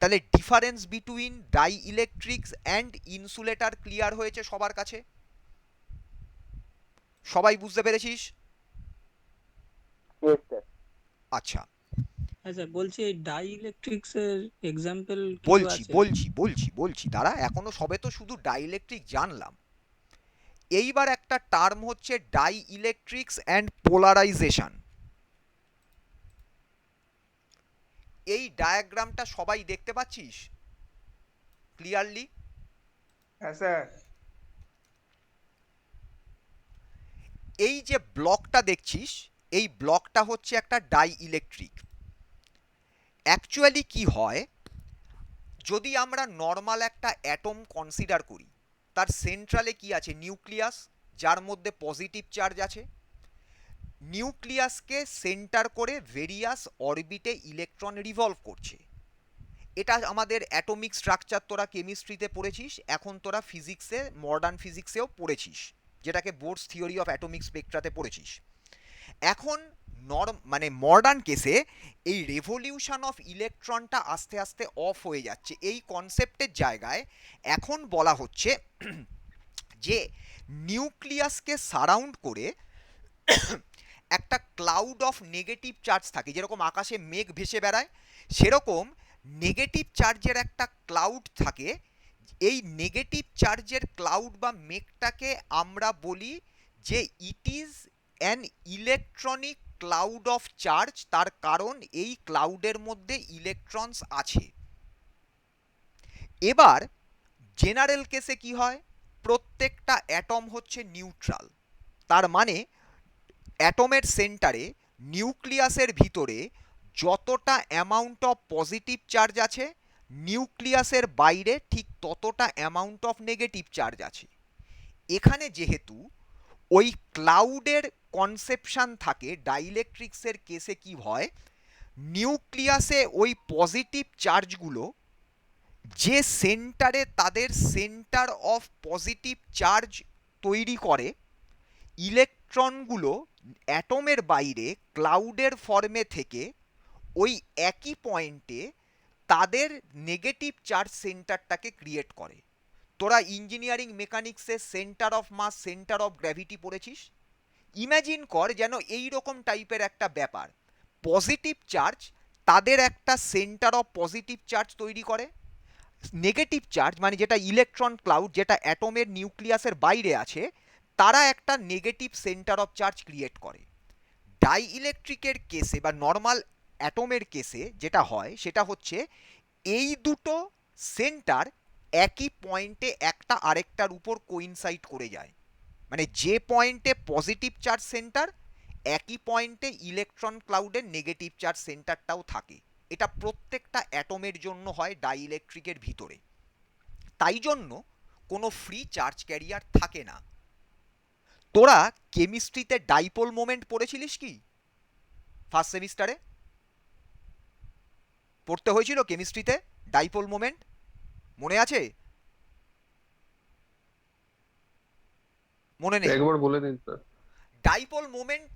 তাহলে difference between dielectrics and insulator clear হয়েছে সবার কাছে? সবাই বুঝতে পেরেছিস? Yes, sir. আচ্ছা, আচ্ছা বলছি এই ডাই ইলেকট্রিক্স এর এক্সাম্পল কিছু বলছি আছে? বলছি বলছি বলছি দাঁড়া, এখনো সবে তো শুধু ডাইইলেকট্রিক জানলাম। এইবার একটা টার্ম হচ্ছে ডাইইলেকট্রিক্স অ্যান্ড পোলারাইজেশন। এই ডায়াগ্রামটা সবাই দেখতে পাচ্ছিস ক্লিয়ারলি? হ্যাঁ স্যার। এই যে ব্লকটা দেখছিস, এই ব্লকটা হচ্ছে একটা ডাইইলেকট্রিক। অ্যাকচুয়ালি কি হয়, যদি আমরা নর্মাল একটা অ্যাটম কনসিডার করি, তার সেন্ট্রালে কি আছে? নিউক্লিয়াস, যার মধ্যে পজিটিভ চার্জ আছে। নিউক্লিয়াসকে সেন্টার করে ভেরিয়াস অরবিটে ইলেকট্রন রিভলভ করছে। এটা আমাদের অ্যাটমিক স্ট্রাকচার তোরা কেমিস্ট্রিতে পড়েছিস, এখন তোরা ফিজিক্সে, মডার্ন ফিজিক্সেও পড়েছিস, যেটাকে বোরস থিওরি অফ অ্যাটমিক স্পেকট্রাতে পড়েছিস। এখন মানে মডার্ন কেসে এই রেভলিউশন অফ ইলেকট্রনটা আস্তে আস্তে অফ হয়ে যাচ্ছে। এই কনসেপ্টের জায়গায় এখন বলা হচ্ছে যে নিউক্লিয়াসকে সারাউন্ড করে একটা ক্লাউড অফ নেগেটিভ চার্জ থাকে, যেরকম আকাশে মেঘ ভেসে বেড়ায় সেরকম নেগেটিভ চার্জের একটা ক্লাউড থাকে। এই নেগেটিভ চার্জের ক্লাউড বা মেঘটাকে আমরা বলি যে it is an electronic cloud of charge, তার কারণ এই ক্লাউডের মধ্যে ইলেকট্রনস আছে। এবার জেনারেল কেসে কি হয়, প্রত্যেকটা অ্যাটম হচ্ছে নিউট্রাল, তার মানে অ্যাটমের সেন্টারে নিউক্লিয়াসের ভিতরে যতটা অ্যামাউন্ট অফ পজিটিভ চার্জ আছে নিউক্লিয়াসের বাইরে ঠিক ততটা অ্যামাউন্ট অফ নেগেটিভ চার্জ আছে। এখানে যেহেতু ওই ক্লাউডের কনসেপশন থাকে, ডাইইলেকট্রিক্সের কেসে কি হয়, নিউক্লিয়াসে ওই পজিটিভ চার্জগুলো যে সেন্টারে তাদের সেন্টার অফ পজিটিভ চার্জ তৈরি করে, ইলেকট্রনগুলো অ্যাটমের বাইরে ক্লাউডের ফর্মে থেকে ওই একই পয়েন্টে তাদের নেগেটিভ চার্জ সেন্টারটাকে ক্রিয়েট করে। তোরা ইঞ্জিনিয়ারিং মেকানিক্সে centre of mass centre of gravity পড়েছিস। ইম্যাজিন কর যেন এই রকম টাইপের একটা ব্যাপার, পজিটিভ চার্জ তাদের একটা সেন্টার অফ পজিটিভ চার্জ তৈরি করে, নেগেটিভ চার্জ মানে যেটা ইলেকট্রন ক্লাউড যেটা অ্যাটমের নিউক্লিয়াসের বাইরে আছে তারা একটা negative centre of charge create করে। ডাইইলেকট্রিকের কেসে বা নর্মাল অ্যাটমের কেসে যেটা হয় সেটা হচ্ছে এই দুটো সেন্টার একই পয়েন্টে একটা আরেকটার উপর কোইনসাইড করে যায়, মানে যে পয়েন্টে পজিটিভ চার্জ সেন্টার একই পয়েন্টে ইলেকট্রন ক্লাউডের নেগেটিভ চার্জ সেন্টারটাও থাকে। এটা প্রত্যেকটা অ্যাটমের জন্য হয় ডাইইলেকট্রিকের ভিতরে, তাই জন্য কোনো ফ্রি চার্জ ক্যারিয়ার থাকে না। তোরা কেমিস্ট্রিতে ডাইপোল মোমেন্ট পড়েছিলিস কি ফার্স্ট সেমিস্টারে? পড়তে হয়েছিল কেমিস্ট্রিতে ডাইপোল মোমেন্ট, মনে আছে? মনে নেই? একবার বলে দিন স্যার। ডাইপোল মোমেন্ট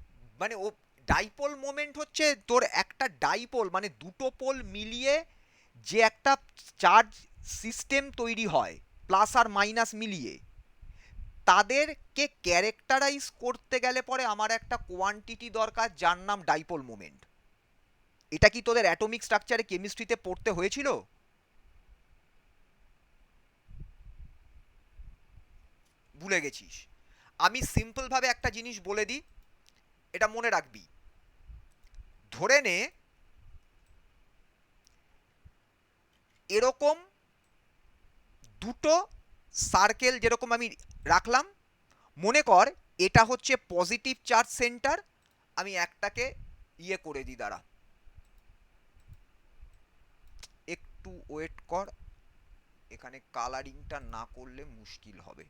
মানে ও ডাইপোল মোমেন্ট হচ্ছে তোর একটা ডাইপোল মানে দুটো পোল মিলিয়ে যে একটা চার্জ সিস্টেম তৈরি হয় প্লাস আর মাইনাস মিলিয়ে, তাদেরকে ক্যারেক্টারাইজ করতে গেলে পরে আমার একটা কোয়ান্টিটি দরকার যার নাম ডাইপোল মোমেন্ট। এটা কি তোদের অ্যাটমিক স্ট্রাকচারে কেমিস্ট্রিতে পড়তে হয়েছিল? ভুলে গেছিস? আমি সিম্পলভাবে একটা জিনিস বলে দিই, এটা মনে রাখবি। ধরে নে এরকম দুটো সার্কেল যেরকম আমি রাখলাম, মনে কর এটা হচ্ছে পজিটিভ চার্জ সেন্টার, আমি একটাকে ইয়ে করে দিই, দাঁড়া একটু ওয়েট কর, এখানে কালারিংটা না করলে মুশকিল হবে।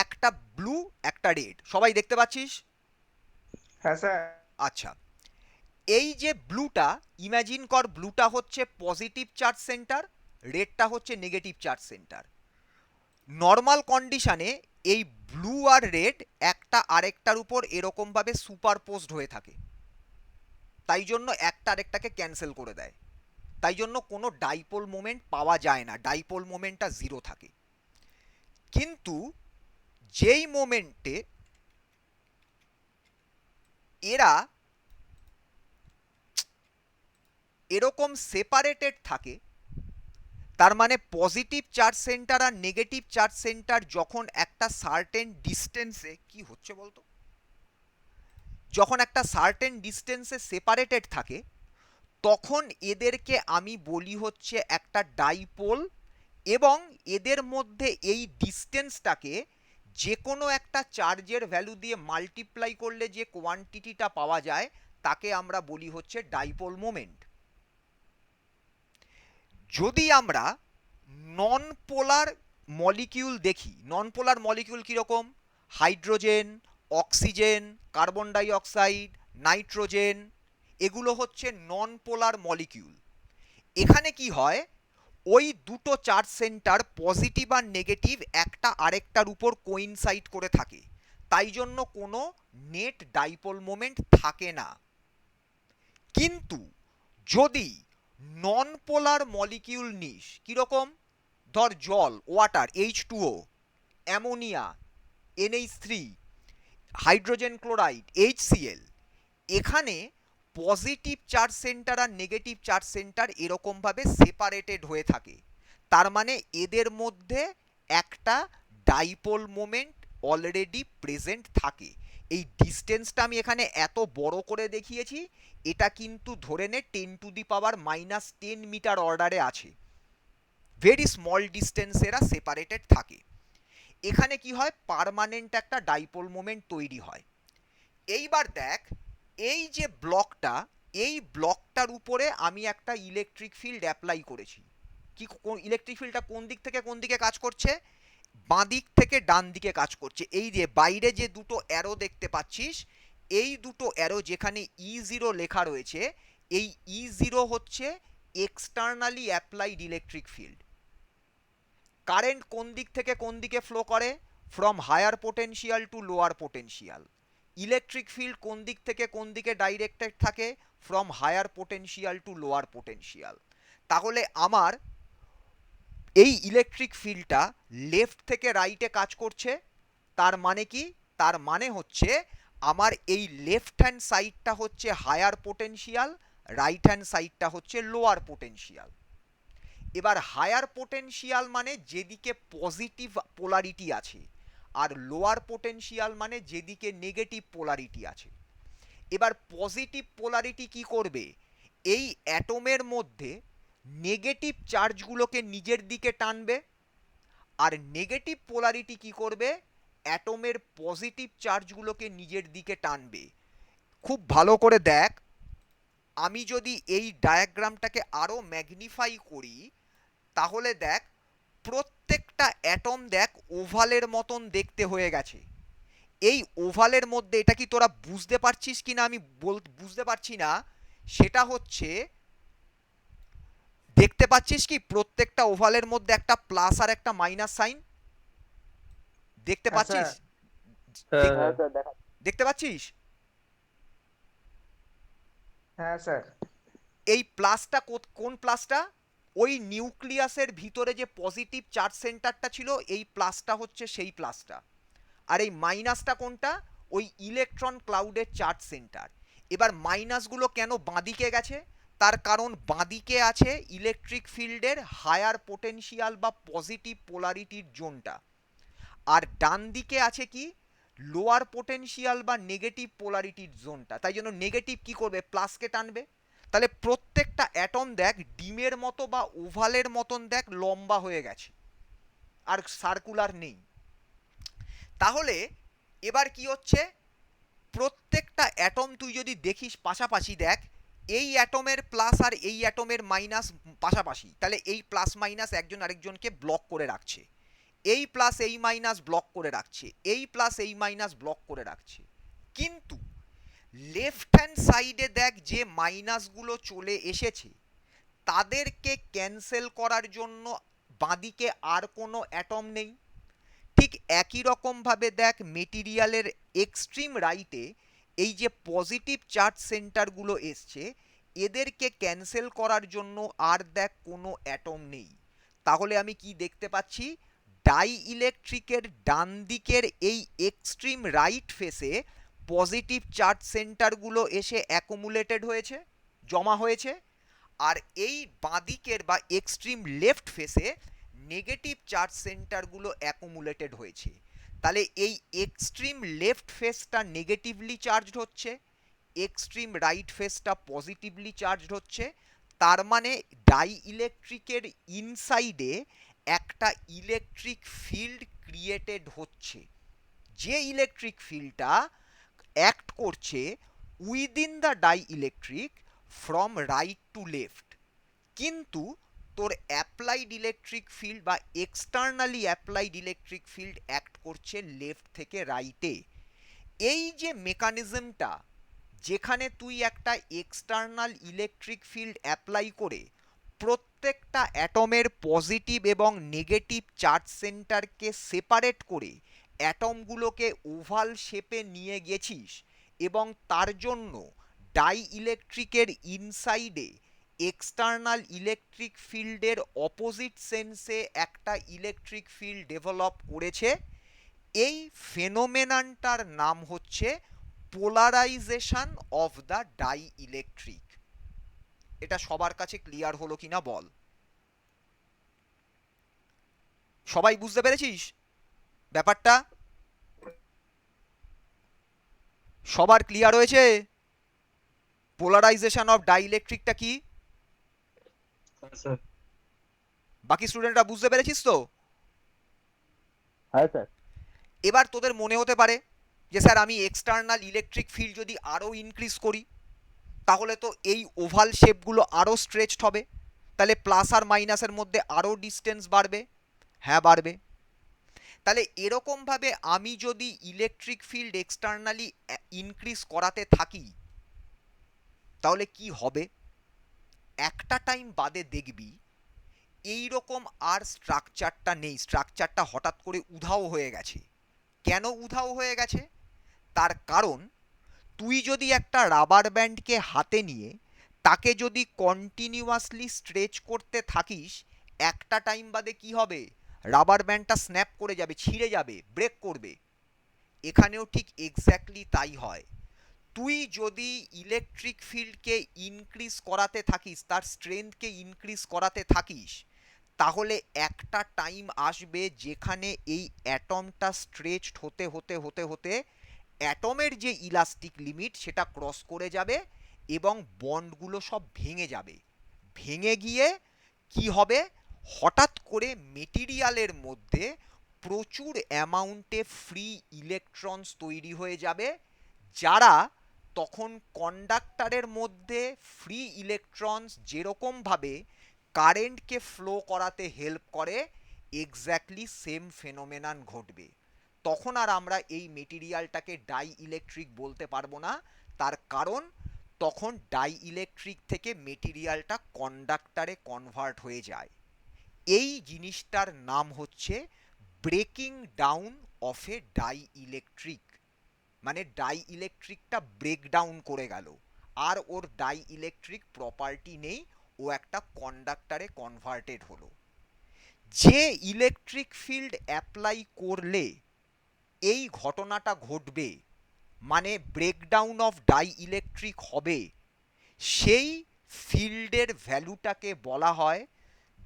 একটা ব্লু একটা রেড, সবাই দেখতে পাচ্ছিস? হ্যাঁ স্যার। আচ্ছা, এই যে ব্লুটা, ইমাজিন কর ব্লুটা হচ্ছে পজিটিভ চার্জ সেন্টার, রেডটা হচ্ছে নেগেটিভ চার্জ সেন্টার। নর্মাল কন্ডিশনে এই ব্লু আর রেড একটা আরেকটার উপর এরকমভাবে সুপারপোজড হয়ে থাকে, তাই জন্য একটা আরেকটাকে ক্যান্সেল করে দেয়, তাই জন্য কোনো ডাইপোল মোমেন্ট পাওয়া যায় না, ডাইপোল মোমেন্টটা জিরো থাকে। কিন্তু যেই মোমেন্টে এরা এরকম সেপারেটেড থাকে, তার মানে পজিটিভ চার্জ সেন্টার আর নেগেটিভ চার্জ সেন্টার যখন একটা সার্টেন ডিস্টেন্সে, কি হচ্ছে বলতো, যখন একটা সার্টেন ডিস্টেন্সে সেপারেটেড থাকে তখন এদেরকে আমি বলি হচ্ছে একটা ডাইপোল, এবং এদের মধ্যে এই ডিস্টেন্সটাকে যে কোনো একটা চার্জের ভ্যালু দিয়ে মাল্টিপ্লাই করলে যে কোয়ান্টিটিটা পাওয়া যায় তাকে আমরা বলি হচ্ছে ডাইপোল মোমেন্ট। যদি আমরা নন পোলার মলিকিউল দেখি, নন পোলার মলিকিউল কীরকম, hydrogen, oxygen, carbon die oxide, nitrogen, এগুলো হচ্ছে নন পোলার মলিকিউল। এখানে কি হয়, ওই দুটো চার্জ সেন্টার পজিটিভ আর নেগেটিভ একটা আরেকটার উপর কোইনসাইড করে থাকে, তাই জন্য কোনো নেট ডাইপোল মোমেন্ট থাকে না। কিন্তু যদি নন পোলার মলিকিউল নিস, কীরকম, ধর জল, water, H2O, ammonia, NH3, hydrogen chloride, HCl, এখানে পজিটিভ চার্জ সেন্টার আর নেগেটিভ চার্জ সেন্টার এরকমভাবে সেপারেটেড হয়ে থাকে। তার মানে এদের মধ্যে একটা ডাইপোল মোমেন্ট অলরেডি প্রেজেন্ট থাকে। এই ডিস্টেন্সটা আমি এখানে এত বড় করে দেখিয়েছি, এটা কিন্তু ধরে নে 10⁻⁻10 মিটার অর্ডারে আছে। ভেরি স্মল ডিস্টেন্স এরা সেপারেটেড থাকে। এখানে কি হয়, পার্মানেন্ট একটা ডাইপোল মোমেন্ট তৈরি হয়। এইবার দেখ, এই যে ব্লকটা, এই ব্লকটার উপরে আমি একটা ইলেকট্রিক ফিল্ড অ্যাপ্লাই করেছি। কি ইলেকট্রিক ফিল্ডটা কোন দিক থেকে কোন দিকে কাজ করছে? বাঁ দিক থেকে ডান দিকে কাজ করছে। এই যে বাইরে যে দুটো অ্যারো দেখতে পাচ্ছিস, এই দুটো অ্যারো যেখানে E0 লেখা রয়েছে, এই E0 হচ্ছে externally applied electric field. Current কোন দিক থেকে কোন দিকে ফ্লো করে? From higher potential to lower potential. Electric field কোন দিক থেকে কোন দিকে ডাইরেক্টেড থাকে? From higher potential to lower potential. তাহলে আমার এই ইলেকট্রিক ফিল্ডটা লেফট থেকে রাইটে কাজ করছে। তার মানে কি? তার মানে হচ্ছে আমার এই লেফট হ্যান্ড সাইডটা হচ্ছে হায়ার পোটেনশিয়াল, রাইট হ্যান্ড সাইডটা হচ্ছে লোয়ার পোটেনশিয়াল। এবার হায়ার পোটেনশিয়াল মানে যেদিকে পজিটিভ পোলারিটি আছে, আর লোয়ার পোটেনশিয়াল মানে যেদিকে নেগেটিভ পোলারিটি আছে। এবার পজিটিভ পোলারিটি কি করবে? এই অ্যাটমের মধ্যে নেগেটিভ চার্জগুলোকে নিজের দিকে টানবে, আর নেগেটিভ পোলারিটি কি করবে? অ্যাটমের পজিটিভ চার্জগুলোকে নিজের দিকে টানবে। খুব ভালো করে দেখ, আমি যদি এই ডায়াগ্রামটাকে আরো ম্যাগনিফাই করি, তাহলে দেখ প্রত্যেকটা অ্যাটম দেখ ওভালের মতন দেখতে হয়ে গেছে। এই ওভালের মধ্যে, এটা কি তোরা বুঝতে পারছিস কিনা আমি বুঝতে পারছি না, সেটা হচ্ছে দেখতে পাচ্ছিস কি প্রত্যেকটা ওভালের মধ্যে একটা প্লাস আর একটা মাইনাস সাইন দেখতে হ্যাঁ পাচ্ছিস? স্যার। হ্যাঁ হ্যাঁ হ্যাঁ স্যার দেখা দেখতে পাচ্ছিস? হ্যাঁ স্যার। এই প্লাসটা কোন প্লাসটা? ওই নিউক্লিয়াসের ভিতরে যে পজিটিভ চার্জ সেন্টারটা ছিল, এই প্লাসটা হচ্ছে সেই প্লাসটা। আর এই মাইনাসটা কোনটা? ওই ইলেকট্রন ক্লাউডের চার্জ সেন্টার। এবার মাইনাসগুলো কেন বাঁদিকে গেছে? তার কারণ বাঁদিকে আছে ইলেকট্রিক ফিল্ডের হায়ার পোটেনশিয়াল বা পজিটিভ পোলারিটির জোনটা, আর ডান দিকে আছে কি লোয়ার পোটেনশিয়াল বা নেগেটিভ পোলারিটির জোনটা। তাই জন্য নেগেটিভ কি করবে? প্লাসকে টানবে। তাহলে প্রত্যেকটা অ্যাটম দেখ ডিমের মতো বা ওভালের মতন দেখ লম্বা হয়ে গেছে, আর সার্কুলার নেই। তাহলে এবার কি হচ্ছে, প্রত্যেকটা অ্যাটম তুই যদি দেখিস পাশাপাশি দেখ, এই অ্যাটমের প্লাস আর এই অ্যাটমের মাইনাস পাশাপাশি, তাহলে এই প্লাস মাইনাস একজন আরেকজনকে ব্লক করে রাখছে। এই প্লাস এই মাইনাস ব্লক করে রাখছে, এই প্লাস এই মাইনাস ব্লক করে রাখছে। কিন্তু লেফট হ্যান্ড সাইডে দেখ যে মাইনাসগুলো চলে এসেছে, তাদেরকে ক্যান্সেল করার জন্য বাঁদিকে আর কোনো অ্যাটম নেই। ঠিক একই রকমভাবে দেখ মেটেরিয়ালের এক্সট্রিম রাইটে এই যে পজিটিভ চার্জ সেন্টারগুলো এসছে, এদেরকে ক্যান্সেল করার জন্য আর দেখ কোনো অ্যাটম নেই। তাহলে আমি কি দেখতে পাচ্ছি? ডাই ইলেকট্রিকের ডান দিকের এই এক্সট্রিম রাইট ফেসে পজিটিভ চার্জ সেন্টারগুলো এসে অ্যাকুমুলেটেড হয়েছে, জমা হয়েছে, আর এই বাঁদিকের বা এক্সট্রিম লেফট ফেসে নেগেটিভ চার্জ সেন্টারগুলো অ্যাকুমুলেটেড হয়েছে। তাহলে এই এক্সট্রিম লেফট ফেসটা নেগেটিভলি চার্জড হচ্ছে, এক্সট্রিম রাইট ফেসটা পজিটিভলি চার্জড হচ্ছে। তার মানে ডাই ইলেকট্রিকের ইনসাইডে একটা ইলেকট্রিক ফিল্ড ক্রিয়েটেড হচ্ছে, যে ইলেকট্রিক ফিল্ডটা অ্যাক্ট করছে within the dielectric from right to left. কিন্তু তোর অ্যাপ্লাইড ইলেকট্রিক ফিল্ড বা externally applied electric field act করছে লেফট থেকে রাইটে। এই যে মেকানিজমটা, যেখানে তুই একটা এক্সটার্নাল ইলেকট্রিক ফিল্ড অ্যাপ্লাই করে প্রত্যেকটা অ্যাটমের পজিটিভ এবং নেগেটিভ চার্জ সেন্টারকে সেপারেট করে অ্যাটমগুলোকে ওভাল শেপে নিয়ে গেছিস, এবং তার জন্য ডাই ইলেকট্রিকের ইনসাইডে এক্সটার্নাল ইলেকট্রিক ফিল্ডের অপোজিট সেন্সে একটা ইলেকট্রিক ফিল্ড ডেভেলপ করেছে। এই ফেনোমেননটার নাম হচ্ছে polarisation of the dielectric. এটা সবার কাছে ক্লিয়ার হলো কিনা বল? সবাই বুঝতে পেরেছিস ব্যাপারটা? সবার ক্লিয়ার হয়েছে পোলারাইজেশন অফ ডাইইলেকট্রিকটা কি? স্যার বাকি স্টুডেন্টরা বুঝতে পেরেছিস তো? হ্যাঁ স্যার। এবার তোদের মনে হতে পারে যে স্যার আমি এক্সটার্নাল ইলেকট্রিক ফিল্ড যদি আরও ইনক্রিজ করি তাহলে তো এই ওভাল শেপগুলো আরও স্ট্রেচড হবে, তাহলে প্লাস আর মাইনাসের মধ্যে আরও ডিস্টেন্স বাড়বে। হ্যাঁ বাড়বে। তাহলে এরকমভাবে আমি যদি ইলেকট্রিক ফিল্ড এক্সটার্নালি ইনক্রিজ করাতে থাকি তাহলে কি হবে? একটা টাইম বাদে দেখবি এই রকম আর স্ট্রাকচারটা নেই, স্ট্রাকচারটা হঠাৎ করে উধাও হয়ে গেছে। কেন উধাও হয়ে গেছে? তার কারণ তুই যদি একটা রাবার ব্যান্ডকে হাতে নিয়ে তাকে যদি কন্টিনিউয়াসলি স্ট্রেচ করতে থাকিস, একটা টাইম বাদে কি হবে? রাবার ব্যান্ডটা স্ন্যাপ করে যাবে, ছিঁড়ে যাবে, ব্রেক করবে। এখানেও ঠিক এক্স্যাক্টলি তাই হয়। তুই যদি ইলেকট্রিক ফিল্ডকে ইনক্রিজ করাতে থাকিস, তার স্ট্রেংথকে ইনক্রিজ করাতে থাকিস, তাহলে একটা টাইম আসবে যেখানে এই অ্যাটমটা স্ট্রেচড হতে হতে হতে হতে অ্যাটমের যে ইলাস্টিক লিমিট সেটা ক্রস করে যাবে এবং বন্ডগুলো সব ভেঙে যাবে। ভেঙে গিয়ে কি হবে? হঠাৎ করে মেটেরিয়ালের মধ্যে প্রচুর অ্যামাউন্টে ফ্রি ইলেকট্রনস তৈরি হয়ে যাবে, যারা তখন কন্ডাক্টরের মধ্যে ফ্রি ইলেকট্রনস যেরকমভাবে কারেন্টকে ফ্লো করাতে হেল্প করে, এক্স্যাক্টলি সেম ফেনোমেনন ঘটবে। তখন আর আমরা এই মেটেরিয়ালটাকে ডাই ইলেকট্রিক বলতে পারবো না, তার কারণ তখন ডাই ইলেকট্রিক থেকে মেটেরিয়ালটা কন্ডাক্টরে কনভার্ট হয়ে যায়। এই জিনিসটার নাম হচ্ছে breaking down of a dielectric. মানে ডাই ইলেকট্রিকটা ব্রেকডাউন করে গেল, আর ওর ডাই ইলেকট্রিক প্রপার্টি নেই, ও একটা কন্ডাক্টরে কনভার্টেড হলো। যে ইলেকট্রিক ফিল্ড অ্যাপ্লাই করলে এই ঘটনাটা ঘটবে, মানে ব্রেকডাউন অফ ডাই ইলেকট্রিক হবে, সেই ফিল্ডের ভ্যালুটাকে বলা হয়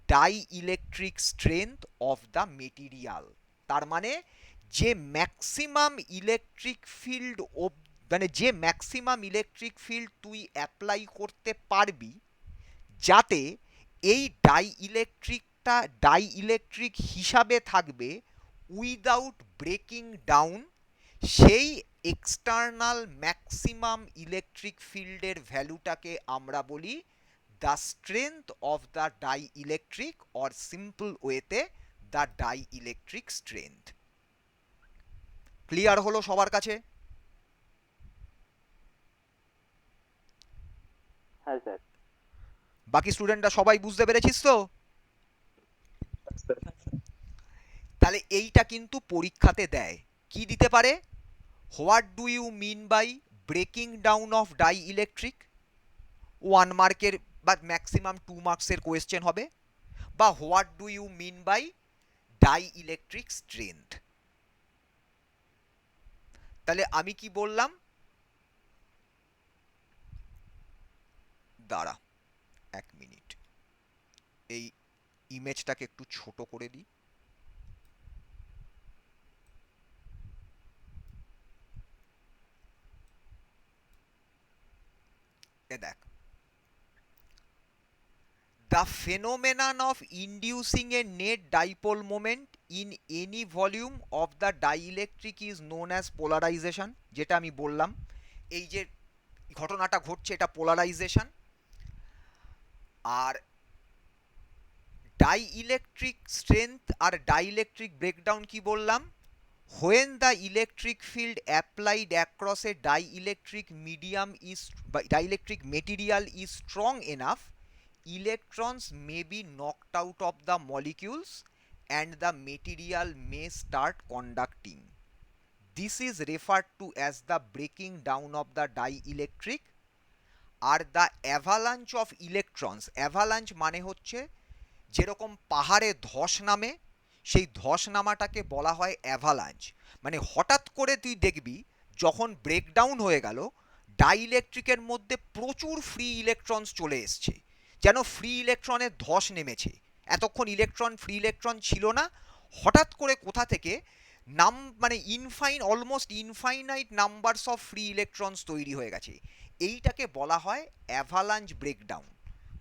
dielectric strength of the material. তার মানে যে ম্যাক্সিমাম ইলেকট্রিক ফিল্ড, মানে যে ম্যাক্সিমাম ইলেকট্রিক ফিল্ড তুই অ্যাপ্লাই করতে পারবি যাতে এই ডাই ইলেকট্রিক হিসাবে থাকবে উইদাউট ব্রেকিং ডাউন, সেই এক্সটার্নাল ম্যাক্সিমাম ইলেকট্রিক ফিল্ডের ভ্যালুটাকে আমরা বলি the strength of the dielectric, or simple ওয়েতে the dielectric strength. Clear হলো সবার কাছে? হ্যাঁ স্যার। বাকি স্টুডেন্টরা সবাই বুঝতে পেরেছিস তো? তাহলে এইটা কিন্তু পরীক্ষাতে দেয়। কি দিতে পারে? What do you mean by breaking down of dielectric? 1 মার্কের বা ম্যাক্সিমাম 2 মার্কসের কোয়েশ্চেন হবে। বা what do you mean by dielectric strength? তাহলে আমি কি বললাম? দাঁড়া 1 মিনিট, এই ইমেজটাকে একটু ছোট করে দিই। দেখ, the phenomenon of inducing a net dipole moment in any volume of the dielectric is known as polarization, যেটা আমি বললাম। এই যে ঘটনাটা ঘটছে এটা পোলারাইজেশন। আর ডাইইলেকট্রিক স্ট্রেংথ আর ডাইইলেকট্রিক ব্রেকডাউন কি বললাম? when the electric field applied across a dielectric medium is dielectric material is strong enough, electrons may be knocked out of the molecules and the material may start conducting. This is referred to as the breaking down of the dielectric. Are the avalanche of electrons, avalanche মানে হচ্ছে যেরকম পাহাড়ে ধস নামে, সেই ধস নামাটাকে বলা হয় অ্যাভালাঞ্চ। মানে হঠাৎ করে তুই দেখবি যখন ব্রেকডাউন হয়ে গেল, ডাইইলেকট্রিকের মধ্যে প্রচুর ফ্রি ইলেকট্রনস চলে এসছে, যেন ফ্রি ইলেকট্রনের ধস নেমেছে। এতক্ষণ ফ্রি ইলেকট্রন ছিল না, হঠাৎ করে কোথা থেকে মানে almost infinite numbers of free electrons তৈরি হয়ে গেছে। এইটাকে বলা হয় অ্যাভালাঞ্চ ব্রেকডাউন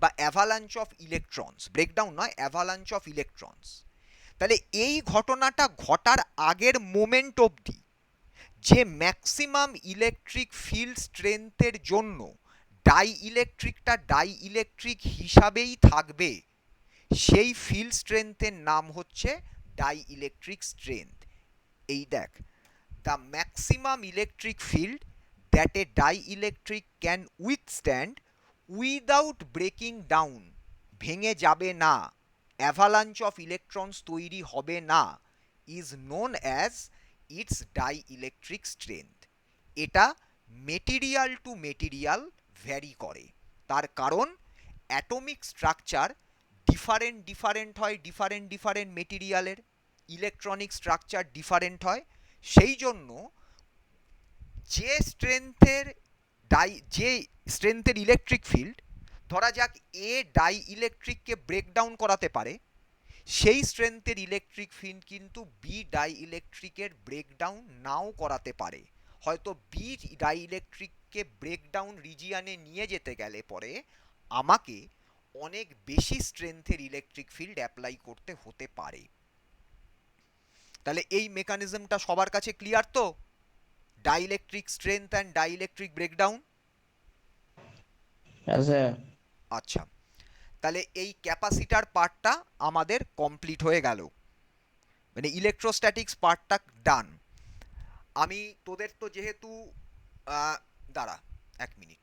বা অ্যাভালাঞ্চ অফ ইলেকট্রনস। ব্রেকডাউন নয়, অ্যাভালাঞ্চ অফ ইলেকট্রনস। তাহলে এই ঘটনাটা ঘটার আগের মোমেন্ট অবধি যে ম্যাক্সিমাম ইলেকট্রিক ফিল্ড স্ট্রেংথের জন্য ডাইইলেকট্রিকটা ডাইইলেকট্রিক হিসাবেই থাকবে, সেই ফিল্ড স্ট্রেংথের নাম হচ্ছে ডাইইলেকট্রিক স্ট্রেংথ। এই দেখ, the maximum electric field that a dielectric can withstand without breaking down, ভেঙে যাবে না, অ্যাভালাঞ্চ অফ ইলেকট্রনস তৈরি হবে না, is known as it's dielectric strength. এটা মেটেরিয়াল টু মেটেরিয়াল ভ্যারি করে, তার কারণ অ্যাটমিক স্ট্রাকচার ডিফারেন্ট হয় ডিফারেন্ট মেটেরিয়ালের, ইলেকট্রনিক স্ট্রাকচার ডিফারেন্ট হয়। সেই জন্য যে স্ট্রেংথের ইলেকট্রিক ফিল্ড, ধরা যাক এ ডাইইলেকট্রিককে ব্রেকডাউন করাতে পারে, সেই স্ট্রেংথের ইলেকট্রিক ফিল্ড কিন্তু বি ডাইইলেকট্রিকের ব্রেকডাউন নাও করাতে পারে। হয়তো বি ডাইইলেকট্রিককে ব্রেকডাউন রিজিয়ানে নিয়ে যেতে গেলে পরে আমাকে অনেক বেশি স্ট্রেংথের ইলেকট্রিক ফিল্ড অ্যাপ্লাই করতে হতে পারে। তাহলে এই মেকানিজমটা সবার কাছে ক্লিয়ার তো? Dielectric strength and dielectric breakdown. হ্যাঁ স্যার। আচ্ছা, তাহলে এই ক্যাপাসিটার পার্টটা আমাদের কমপ্লিট হয়ে গেল, মানে ইলেকট্রোস্ট্যাটিক্স পার্টটা ডান। আমি তোদের তো যেহেতু দাঁড়া 1 মিনিট,